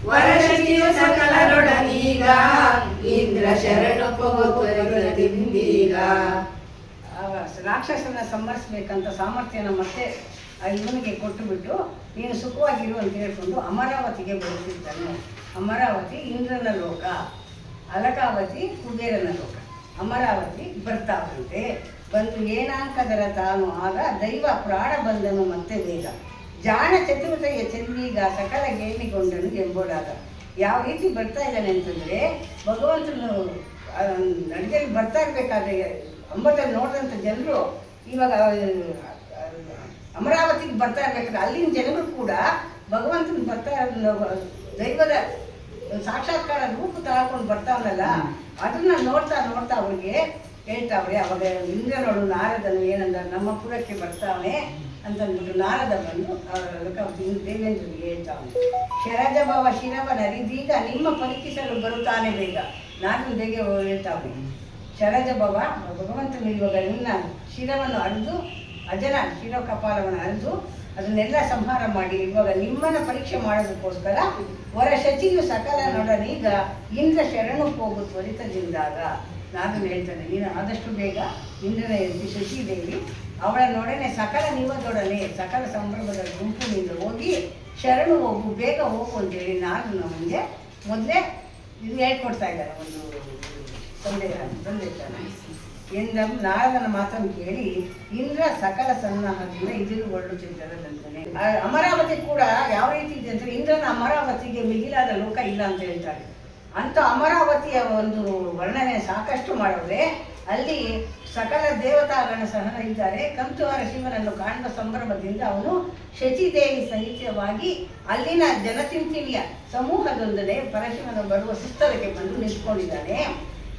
ವರಶಿಯು ಸಕಲರೊಡನೀಗ ಇಂದ್ರ ಶರಣು ಪುರದಿಂದೀಗ. ರಾಕ್ಷಸನ ಸಂಹರಿಸ್ಬೇಕಂತ ಸಾಮರ್ಥ್ಯನ ಮತ್ತೆ ಇವನಿಗೆ ಕೊಟ್ಟುಬಿಟ್ಟು ನೀನು ಸುಖವಾಗಿರು ಅಂತ ಹೇಳ್ಕೊಂಡು ಅಮರಾವತಿಗೆ ಬರುತ್ತಿದ್ದನು. ಅಮರಾವತಿ ಇಂದ್ರನ ಲೋಕ, ಅಲಕಾವತಿ ಕುಬೇರನ ಲೋಕ. ಅಮರಾವತಿ ಬರ್ತಾವಂತೆ. ಬಂದು ಏನಾಂಕದರ ತಾನು ಆಗ ದೈವ ಪ್ರಾಣ ಬಂದನು ಮತ್ತೆ ಬೇಗ. ಜಾಣ ಚತುರತೆಯ ಚೆನ್ನೀಗ ಸಕಲ ಗೇಮಿಗೊಂಡನು ಎಂಬುದಾದ. ಯಾವ ರೀತಿ ಬರ್ತಾ ಇದ್ದಾನೆ ಅಂತಂದರೆ, ಭಗವಂತನು ಅಡುಗೆಯಲ್ಲಿ ಬರ್ತಾ ಇರಬೇಕಾದ್ರೆ ಅಂಬತ್ತಲ್ಲಿ ನೋಡಿದಂಥ ಜನರು ಇವಾಗ ಅಮರಾವತಿಗೆ ಬರ್ತಾ ಇರ್ಬೇಕಾದ್ರೆ ಅಲ್ಲಿನ ಜನರು ಕೂಡ ಭಗವಂತನ ಬರ್ತಾ ದೈವದ ಸಾಕ್ಷಾತ್ಕಾರ ರೂಪ ತಗೊಂಡು ಬರ್ತಾವನಲ್ಲ, ಅದನ್ನ ನೋಡ್ತಾ ನೋಡ್ತಾ ಅವ್ರಿಗೆ ಹೇಳ್ತಾವ್ರೆ. ಅವಾಗ ಇಂದ್ರನೋಡು ನಾರದನು ಏನಂದ, ನಮ್ಮ ಪುರಕ್ಕೆ ಬರ್ತಾವನೆ ಅಂತಂದ್ಬಿಟ್ಟು ನಾರದ ಬಂದು ದೇವೇಂದ್ರನಿಗೆ ಹೇಳ್ತಾವನೆ. ಶರಜ ಭವ ಶಿರವ ನರಿದೀಗ ನಿಮ್ಮ ಪರೀಕ್ಷಿಸಲು ಬರುತ್ತಾನೆ ಬೇಗ. ನಾನು ಬೇಗ ಹೇಳ್ತಾವನೆ. ಶರಜ ಭವ ಭಗವಂತನು ಇವಾಗ ನಿನ್ನ ಶಿರವನ್ನು ಅರಿದು, ಅಜನ ಶಿರೋ ಕಪಾಲವನ್ನು ಅರಿದು ಅದನ್ನೆಲ್ಲ ಸಂಹಾರ ಮಾಡಿ ಇವಾಗ ನಿಮ್ಮನ್ನ ಪರೀಕ್ಷೆ ಮಾಡೋದಕ್ಕೋಸ್ಕರ ವರ ಶಚಿಯು ಸಕಲ ನೊಡನೀಗ ಇಂದ್ರ ಶರಣು ಹೋಗು ತ್ವರಿತದಿಂದಾಗ. ನಾನು ಹೇಳ್ತೇನೆ, ನೀನು ಆದಷ್ಟು ಬೇಗ ಇಂದ್ರನ ಹೆಂಡತಿ ಶಚಿದೇವಿ ಅವಳನ್ನೊಡನೆ ಸಕಲ ನಿಮ್ಮದೊಡನೆ ಸಕಲ ಸಂಭ್ರಮದ ಗುಂಪಿನಿಂದ ಹೋಗಿ ಶರಣು ಹೋಗು, ಬೇಗ ಹೋಗು ಅಂತೇಳಿ ನಾನು ನಮಗೆ ಮೊದಲೇ ಇದು ಹೇಳ್ಕೊಡ್ತಾ ಇದ್ದಾರೆ. ಒಂದು ಸಂದೇಹ ಎಂದ ನಾರದನ ಮಾತನ್ನು ಕೇಳಿ ಇಂದ್ರ ಸಕಲ ಸನ್ನಾಹದಿಂದ ಎದುರುಗೊಳ್ಳುತ್ತಿದ್ದರಂತಾನೆ. ಅಮರಾವತಿ ಕೂಡ ಯಾವ ರೀತಿ ಇದೆ ಅಂದರೆ, ಇಂದ್ರನ ಅಮರಾವತಿಗೆ ಮಿಗಿಲಾದ ಲೋಕ ಇಲ್ಲ ಅಂತ ಹೇಳ್ತಾರೆ. ಅಂಥ ಅಮರಾವತಿಯ ಒಂದು ವರ್ಣನೆ ಸಾಕಷ್ಟು ಮಾಡಿದ್ರೆ ಅಲ್ಲಿ ಸಕಲ ದೇವತಾಗಣ ಸಹ ಇದ್ದಾರೆ. ಕಂತುಹಾರ ಶಿವನನ್ನು ಕಾಣುವ ಸಂಭ್ರಮದಿಂದ ಅವನು ಶಚಿದೇವಿ ಸಹಿತವಾಗಿ ಅಲ್ಲಿನ ಜನತಿಂತಿಣಿಯ ಸಮೂಹದೊಂದನೆ ಪರಶಿವನ ಬರುವ ಸುತ್ತಲಕ್ಕೆ ಬಂದು ನಿಂತ್ಕೊಂಡಿದ್ದಾನೆ.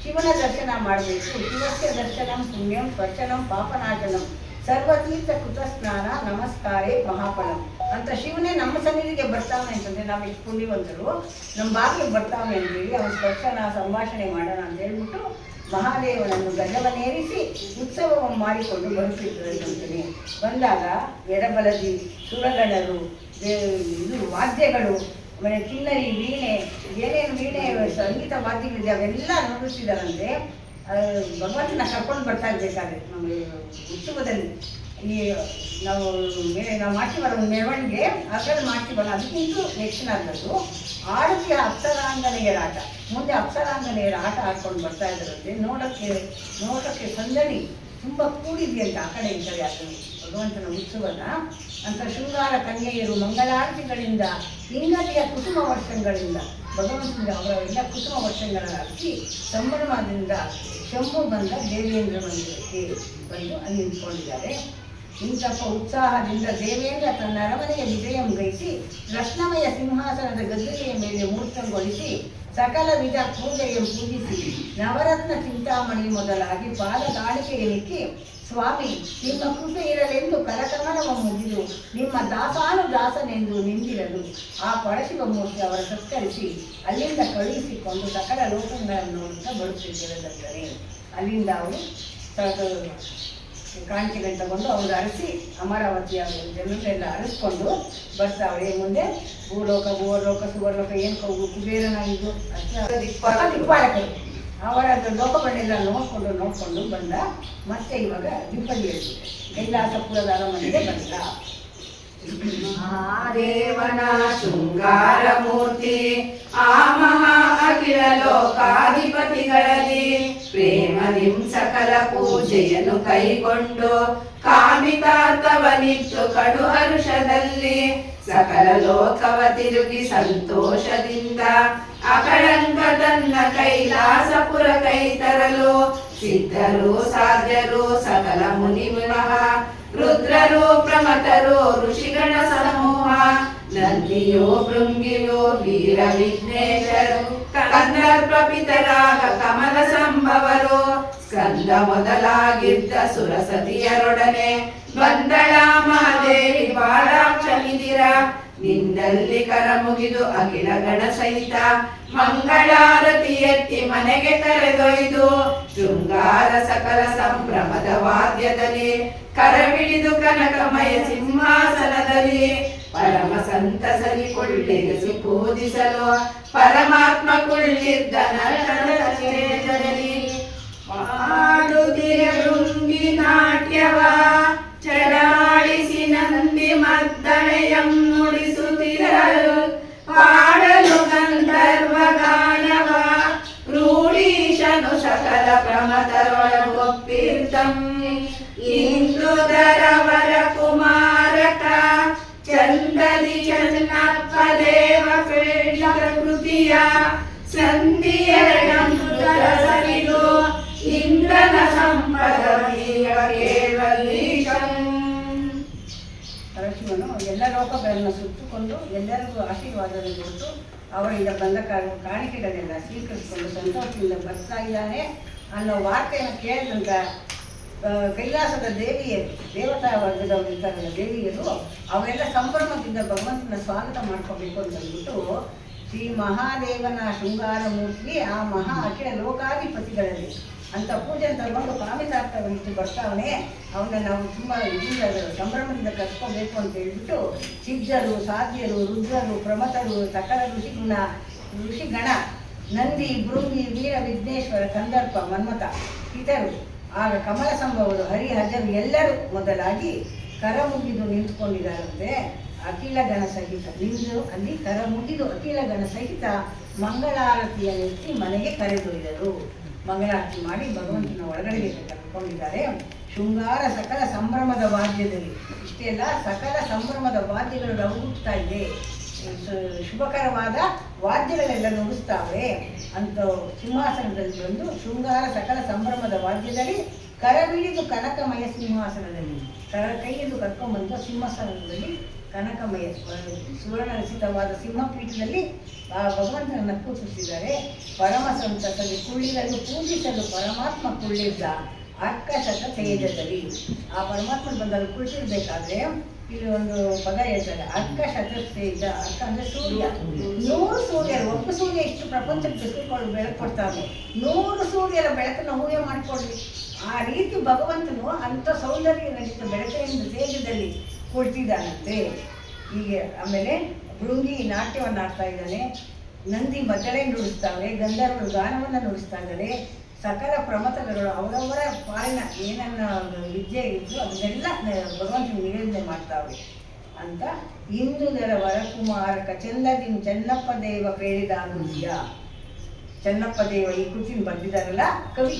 ಶಿವನ ದರ್ಶನ ಮಾಡಬೇಕು. ಶಿವಸ್ಯ ದರ್ಶನಂ ಪುಣ್ಯಂ ಸ್ವರ್ಚನಂ ಪಾಪನಾಶನಂ ಸರ್ವತೀರ್ಥ ಕೃತ ಸ್ನಾನ ನಮಸ್ಕಾರೇ ಮಹಾಫಲಂ ಅಂತ ಶಿವನೇ ನಮ್ಮ ಸನ್ನಿಧಿಗೆ ಬರ್ತಾವೆ ಅಂತಂದರೆ ನಾವು ಎಷ್ಟು ಪುಣ್ಯವಂತರು, ನಮ್ಮ ಬಾಗಿಲಿಗೆ ಬರ್ತಾವೆ ಅಂತೇಳಿ ಅವನ ಸ್ಪರ್ಶನ ಸಂಭಾಷಣೆ ಮಾಡೋಣ ಅಂತ ಹೇಳ್ಬಿಟ್ಟು ಮಹಾದೇವನನ್ನು ಗಡ್ಡವನ್ನೇರಿಸಿ ಉತ್ಸವವನ್ನು ಮಾಡಿಕೊಂಡು ಬರುತ್ತಿದ್ದರಂತಾನೆ. ಬಂದಾಗ ಎಡಬಲದಿ ಸುರಗಣರು, ಇದು ವಾದ್ಯಗಳು, ಆಮೇಲೆ ಕಿನ್ನರಿ, ವೀಣೆ, ಏನೇನು ವೀಣೆ ಸಂಗೀತ ವಾದ್ಯಗಳಿದೆ ಅವೆಲ್ಲ ನುಡಿಸ್ತಿದ್ದಾರಂತೆ. ಭಗವಂತನ ಕರ್ಕೊಂಡು ಬರ್ತಾ ಇರಬೇಕಾದ್ರೆ ನಮಗೆ ಉತ್ಸವದಲ್ಲಿ ಈ ನಾವು ಮಾಡ್ತೀವಲ್ಲ ಒಂದು ಮೆರವಣಿಗೆ, ಅದರಲ್ಲಿ ಮಾಡ್ತೀವಲ್ಲ, ಅದಕ್ಕಿಂತ ಹೆಚ್ಚಿನದ್ದು ಆಡುತ್ತಿಯ ಅಪ್ಸರಾಂಗನೆಯರ ಆಟ. ಮುಂದೆ ಅಪ್ಸರಾಂಗನೆಯರ ಆಟ ಆಡ್ಕೊಂಡು ಬರ್ತಾ ಇದ್ದಾರಂತೆ. ನೋಡೋಕ್ಕೆ ಸಂದಣಿ ತುಂಬ ಕೂಡಿದೆಯಂತೆ ಆ ಕಡೆ ಈ ಕಡೆ. ಅದನ್ನು ಭಗವಂತನ ಉತ್ಸವನ ಅಂತ ಶೃಂಗಾರ ಕನ್ಯೆಯರು ಮಂಗಳಾರತಿಗಳಿಂದ ಇಂಗತಿಯ ಕುಸುಮ ವರ್ಷಗಳಿಂದ ಭಗವಂತನಿಗೆ ಅವರೆಲ್ಲ ಕುಸುಮ ವರ್ಷಗಳನ್ನು ಹಚ್ಚಿ ಸಂಭ್ರಮದಿಂದ ಶಂಭು ಬಂದ ದೇವೇಂದ್ರ ಮಂದಿರಕ್ಕೆ ಬಂದು ಅಲ್ಲಿ ನಿಂತ್ಕೊಂಡಿದ್ದಾರೆ. ಇಂತಹ ಉತ್ಸಾಹದಿಂದ ದೇವೇಂದ್ರ ತನ್ನ ಅರಮನೆಯ ವಿಜಯಂ ಗೈಸಿ ರತ್ನಮಯ ಸಿಂಹಾಸನದ ಗದ್ದುಗೆಯ ಮೇಲೆ ಮೂರ್ತಗೊಳಿಸಿ ಸಕಲ ವಿಧ ಪೂಜೆಯನ್ನು ಪೂಜಿಸಿ ನವರತ್ನ ಚಿಂತಾಮಣಿ ಮೊದಲಾಗಿ ಪಾದ ಕಾಣಿಕೆಯನಿಕ್ಕಿ, ಸ್ವಾಮಿ ನಿಮ್ಮ ಕೃಪೆ ಇರಲೆಂದು ಕರಕಮಲವ ಮುಗಿದು ನಿಮ್ಮ ದಾಸಾನುದಾಸನೆಂದು ನಿಂದಿರಲು ಆ ಪರಶಿವಮೂರ್ತಿ ಅವರ ಸತ್ಕರಿಸಿ ಅಲ್ಲಿಂದ ಕಳುಹಿಸಿಕೊಂಡು ಸಕಲ ಲೋಕಗಳನ್ನು ನೋಡುತ್ತಾ ಬರುತ್ತಿದ್ದರಂತಾನೆ. ಅಲ್ಲಿಂದ ಅವರು ಕಾಣಿಕೆಗಳು ತಗೊಂಡು ಅವ್ರು ಅರಸಿ ಅಮರಾವತಿಯ ಜನರೆಲ್ಲ ಅರಸ್ಕೊಂಡು ಬರ್ತಾವ್ರೆ. ಮುಂದೆ ಭೂಲೋಕ, ಭೂವಲೋಕ, ಸುವರ್ಲೋಕ, ಏನು ಕುಬೇರನಾಗಿದ್ದು ದಿಕ್ಪಾಲಕರು ಅವರ ಲೋಕಗಳನ್ನೆಲ್ಲ ನೋಡ್ಕೊಂಡು ಬಂದ. ಮತ್ತೆ ಇವಾಗ ದಿಪ್ಪಲ್ಲಿ ಕೈಲಾಸಪುರದ ಅರಮನೆಗೆ ಬಂದ. ಮಹಾದೇವನ ಶೃಂಗಾರ ಮೂರ್ತಿ ಆ ಮಹಾ ಅಖಿಲ ಲೋಕಾಧಿಪತಿಗಳಲ್ಲಿ ಪ್ರೇಮದಿಂ ಸಕಲ ಪೂಜೆಯನ್ನು ಕೈಗೊಂಡು ಕಾಮಿತಾರ್ಥವನಿತ್ತು ಕಡು ಹರುಷದಲ್ಲಿ ಸಕಲ ಲೋಕವ ತಿರುಗಿ ಸಂತೋಷದಿಂದ ಅಕಳಂಕ ತನ್ನ ಕೈಲಾಸಪುರ ಕೈ ತರಲು ಸಿದ್ಧರು ಸಾಧ್ಯರು ಸಕಲ ಮುನಿ ಮಹಾ ರುದ್ರರು ಪ್ರಮತರು ಋಷಿಗಣ ಸಮೂಹ ನಂದಿಯೋ ಭೃಂಗಿಯೋ ವೀರ ವಿಘ್ನೇಶರು ಕಂದರ್ಪ ಪಿತರಾಗ ಕಮಲ ಸಂಭವರು ಸ್ಕಂದ ಮೊದಲಾಗಿದ್ದ ಸುರಸತಿಯರೊಡನೆ ಬಂದಳ ಮಹಾದೇವಿ ಬಾಲಾಕ್ಷನಿದಿರ ನಿಂದಲ್ಲಿ ಕರ ಮುಗಿದು ಅಖಿಲ ಗಣ ಸಹಿತ ಮಂಗಳಾರತಿ ಎತ್ತಿ ಮನೆಗೆ ಕರೆದೊಯ್ದು ಶೃಂಗಾರ ಸಕಲ ಸಂಭ್ರಮದ ವಾದ್ಯದಲ್ಲಿ ಕರವಿಳಿದು ಕನಕಮಯ ಸಿಂಹಾಸನದಲ್ಲಿ ಪರಮ ಸಂತಸರಿ ಕೊಳ್ಳಿರಿಸಿ ಪೂಜಿಸಲು ಪರಮಾತ್ಮ ಕುಳ್ಳಿದ್ದ ನರಕದಲ್ಲಿ ಮಾಡುತ್ತಿರ ಭೃಂಗಿ ನಾಟ್ಯ ಯುತಂ ಇಂದುಧರವರ ಕುಮಾರಕ ಚಂದದಿ ಚನ್ನಪ್ಪ ದೇವ ಪೀಡಿತ ಕೃತಿಯ ಸಂಧಿಯರಡಮೃತರ ಸವಿದು ಇಂದ್ರನ ಸಂಪದವೀಯ ಕೇವಲೀಶಂ. ಪರಶಿವನು ಎಲ್ಲ ಲೋಕಗಳನ್ನು ಸುತ್ತುಕೊಂಡು ಎಲ್ಲರಿಗೂ ಆಶೀರ್ವಾದವನ್ನು ಕೊಟ್ಟು ಅವರಿಂದ ಬಂದ ಕಾಣಿಕೆಗಳನ್ನೆಲ್ಲ ಸ್ವೀಕರಿಸಿಕೊಂಡು ಸಂತೋಷದಿಂದ ಬರ್ತಾ ಇದ್ದಾನೆ ಅನ್ನೋ ವಾರ್ತೆಯನ್ನು ಕೇಳಿದಂತ ಕೈಲಾಸದ ದೇವಿಯರು, ದೇವತಾ ವರ್ಗದವರು ಇರ್ತಾರಲ್ಲ ದೇವಿಯರು, ಅವರೆಲ್ಲ ಸಂಭ್ರಮದಿಂದ ಭಗವಂತನ ಸ್ವಾಗತ ಮಾಡ್ಕೋಬೇಕು ಅಂತ ಅಂದ್ಬಿಟ್ಟು ಶ್ರೀ ಮಹಾದೇವನ ಶೃಂಗಾರ ಮೂರ್ತಿ ಆ ಮಹಾ ಅಖಿಲ ಲೋಕಾಧಿಪತಿಗಳಲ್ಲಿ ಅಂತ ಪೂಜೆ ತಗೊಂಡು ಕಾಮಿತಾರ್ಥವಿಟ್ಟು ಬರ್ತಾವನೆ. ಅವನ್ನ ನಾವು ತುಂಬ ಇದರಿಂದ ಸಂಭ್ರಮದಿಂದ ಕರ್ಕೋಬೇಕು ಅಂತ ಹೇಳ್ಬಿಟ್ಟು ಸಿದ್ಧರು, ಸಾಧ್ಯರು, ರುದ್ರರು, ಪ್ರಮಥರು, ಸಕಲ ಋಷಿಗಣ, ನಂದಿ, ಭೃಂಗಿ, ವೀರ, ವಿಘ್ನೇಶ್ವರ, ಕಂದರ್ಪ, ಮನ್ಮಥ ಇತರು, ಆಗ ಕಮಲ ಸಂಭವರು, ಹರಿಹಜರು ಎಲ್ಲರೂ ಮೊದಲಾಗಿ ಕರ ಮುಗಿದು ನಿಂತ್ಕೊಂಡಿದ್ದಾರಂತೆ. ಅಖಿಲ ಗಣ ಸಹಿತ ನಿಂದು ಅಲ್ಲಿ ಕರ ಮುಗಿದು ಅಖಿಲ ಗಣ ಸಹಿತ ಮಂಗಳಾರತಿಯನ್ನು ಎತ್ತಿ ಮನೆಗೆ ಕರೆದೊಯ್ದರು. ಮಂಗಳಾರತಿ ಮಾಡಿ ಭಗವಂತನ ಒಳಗಡೆಗೆ ಕರ್ಕೊಂಡಿದ್ದಾರೆ. ಶೃಂಗಾರ ಸಕಲ ಸಂಭ್ರಮದ ವಾದ್ಯದಲ್ಲಿ ಇಷ್ಟೆಲ್ಲ ಸಕಲ ಸಂಭ್ರಮದ ವಾದ್ಯಗಳು ರೌಗುತ್ತಾ ಇದೆ, ಶುಭಕರವಾದ ವಾದ್ಯಗಳೆಲ್ಲ ನುಡಿಸ್ತಾವೆ ಅಂತ ಸಿಂಹಾಸನದಲ್ಲಿ ಬಂದು ಶೃಂಗಾರ ಸಕಲ ಸಂಭ್ರಮದ ವಾದ್ಯದಲ್ಲಿ ಕರಬಿಡಿದು ಕನಕಮಯ ಸಿಂಹಾಸನದಲ್ಲಿ ಕೈಯನ್ನು ಕರ್ಕೊಂಡ್ಬಂದು ಸಿಂಹಾಸನದಲ್ಲಿ ಕನಕಮಯ ಸುವರ್ಣ ರಚಿತವಾದ ಸಿಂಹಪೀಠದಲ್ಲಿ ಆ ಭಗವಂತನನ್ನು ಕೂರಿಸಿದ್ದಾರೆ. ಪರಮ ಸಂತಸಲ್ಲಿ ಕುಳ್ಳಿರಲು ಪೂಜಿಸಲು ಪರಮಾತ್ಮ ಕುಳ್ಳಿದ್ದ ಅರ್ಕಶತ ತೇಜದಲ್ಲಿ. ಆ ಪರಮಾತ್ಮ ಬಂದಲ್ಲಿ ಕುಳಿತಿರ್ಬೇಕಾದ್ರೆ ಇಲ್ಲಿ ಒಂದು ಪದ ಹೇಳ್ತಾರೆ, ಅರ್ಕಶತ ತೇಜ. ಅರ್ಕ ಅಂದ್ರೆ ಸೂರ್ಯ. 100 ಸೂರ್ಯರು, ಒಬ್ಬ ಸೂರ್ಯ ಇಷ್ಟು ಪ್ರಪಂಚಕ್ಕೆ ಬಿಸಿಕೊಂಡು ಬೆಳಕು ಕೊಡ್ತಾನೆ. 100 ಸೂರ್ಯರ ಬೆಳಕನ್ನು ಊಹೆ ಮಾಡಿಕೊಳ್ಳಿ. ಆ ರೀತಿ ಭಗವಂತನು ಅಂಥ ಸೌಂದರ್ಯ ರಚಿತ ಬೆಳಕಿನ ತೇಜದಲ್ಲಿ ಕುಳಿತಿದ್ದಾನಂತೆ. ಹೀಗೆ ಆಮೇಲೆ ಭೃಂಗಿ ನಾಟ್ಯವನ್ನು ಆಡ್ತಾ ಇದ್ದಾನೆ, ನಂದಿ ಮದ್ದಳೆ ನುಡಿಸ್ತಾವೆ, ಗಂಧರ್ವರು ಗಾನವನ್ನು ನುಡಿಸ್ತಾ ಇದ್ದಾರೆ. ಸಕಲ ಪ್ರಮಥಗಳು ಅವರವರ ಪಾಲಿನ ಏನನ್ನ ವಿದ್ಯೆ ಇದ್ದು ಅದನ್ನೆಲ್ಲ ಭಗವಂತನ ನಿವೇದನೆ ಮಾಡ್ತಾವೆ ಅಂತ. ಇಂದುಧರ ವರಕುಮಾರಕ ಚಂದದಿನ ಚೆನ್ನಪ್ಪ ದೇವ ಪ್ರೇರಿದ ಕೃತಿಯ. ಚೆನ್ನಪ್ಪ ದೇವ ಈ ಕೃತಿನ ಬಂದಿದ್ದಾರಲ್ಲ ಕವಿ,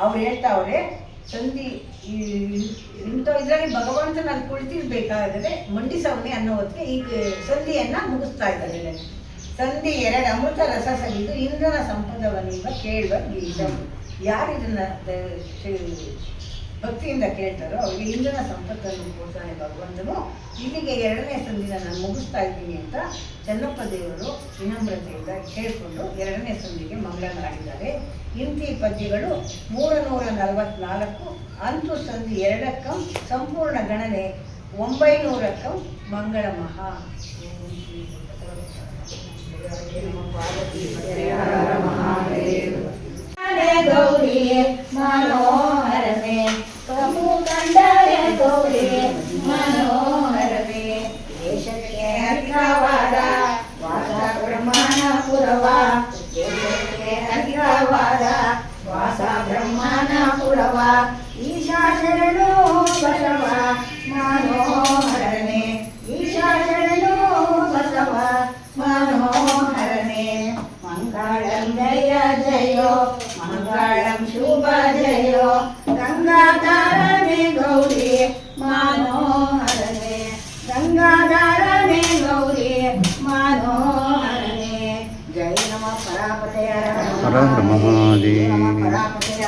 ಅವ್ರು ಹೇಳ್ತಾವ್ರೆ ಸಂಧಿ ಇಂಥ ಇದರಲ್ಲಿ ಭಗವಂತನ ಅಲ್ಲಿ ಕುಳಿತಿರ್ಬೇಕಾದರೆ ಮಂಡಿಸವನೆ ಅನ್ನೋ ಹೊತ್ತಿಗೆ ಈಗ ಸಂಧಿಯನ್ನ ಮುಗಿಸ್ತಾ ಇದ್ದಾರೆ. ಸಂಧಿ 2 ಅಮೃತ ರಸ ಸವಿದು ಇಂದ್ರನ ಸಂಪದವನಿಂದ ಕೇಳುವ ಗೀತ. ಯಾರು ಇದನ್ನ ಭಕ್ತಿಯಿಂದ ಕೇಳ್ತಾರೋ ಅವರಿಗೆ ಇಂದ್ರನ ಸಂಪತ್ತನ್ನು ಕೊಡ್ತಾನೆ ಭಗವಂತನು. ಇಲ್ಲಿಗೆ 2ನೇ ಸಂಧಿನ ನಾನು ಮುಗಿಸ್ತಾ ಇದ್ದೀನಿ ಅಂತ ಚೆನ್ನಪ್ಪ ದೇವರು ವಿನಮ್ರತೆಯಿಂದ ಕೇಳಿಕೊಂಡು 2ನೇ ಸಂಧಿಗೆ ಮಂಗಳ ಮಾಡಿದ್ದಾರೆ. ಇಂತಿ ಪದ್ಯಗಳು 344, ಅಂತೂ ಸಂಧಿ 2ಕ್ಕಂ ಸಂಪೂರ್ಣ ಗಣನೆ 900ಕ್ಕಂ ಮಂಗಳ ಮಹಾ. ಗೌರಿ ಮನೋಹರಮೇ ಕಮು ಕಂಡರೆ ಗೌರಿ ಮನೋಹರಮೇ ದೇಶಕ್ಕೆ ಹರಿಕವಾದ ವಾಸ ಬ್ರಹ್ಮಣಪುರವ, ದೇಶಕ್ಕೆ ಹರಿಕವಾದ ವಾಸ ಬ್ರಹ್ಮಣಪುರವ, ಈಶಾ ಶರಣು ಬಸವ ಮನೋಹರನೇ, ಈಶಾ ಶರಣು ಬಸವ ಮನೋಹರನೇ. ಮಂಗಳಂ ಜಯ ಜಯೋ ಮಂಗಳಂ ಶುಭ ಜಯೋ ಗಂಗಾಧಾರನೆ ಗೌರಿ ಮನೋಹರನೆ, ಗಂಗಾಧಾರನೆ ಗೌರಿ ಮನೋಹರನೆ. ಜೈ ನಮ ಪರಾಪತಯ ಹರ ಹರ ಮಹಾದೇವ. ಪರಾಪತಯ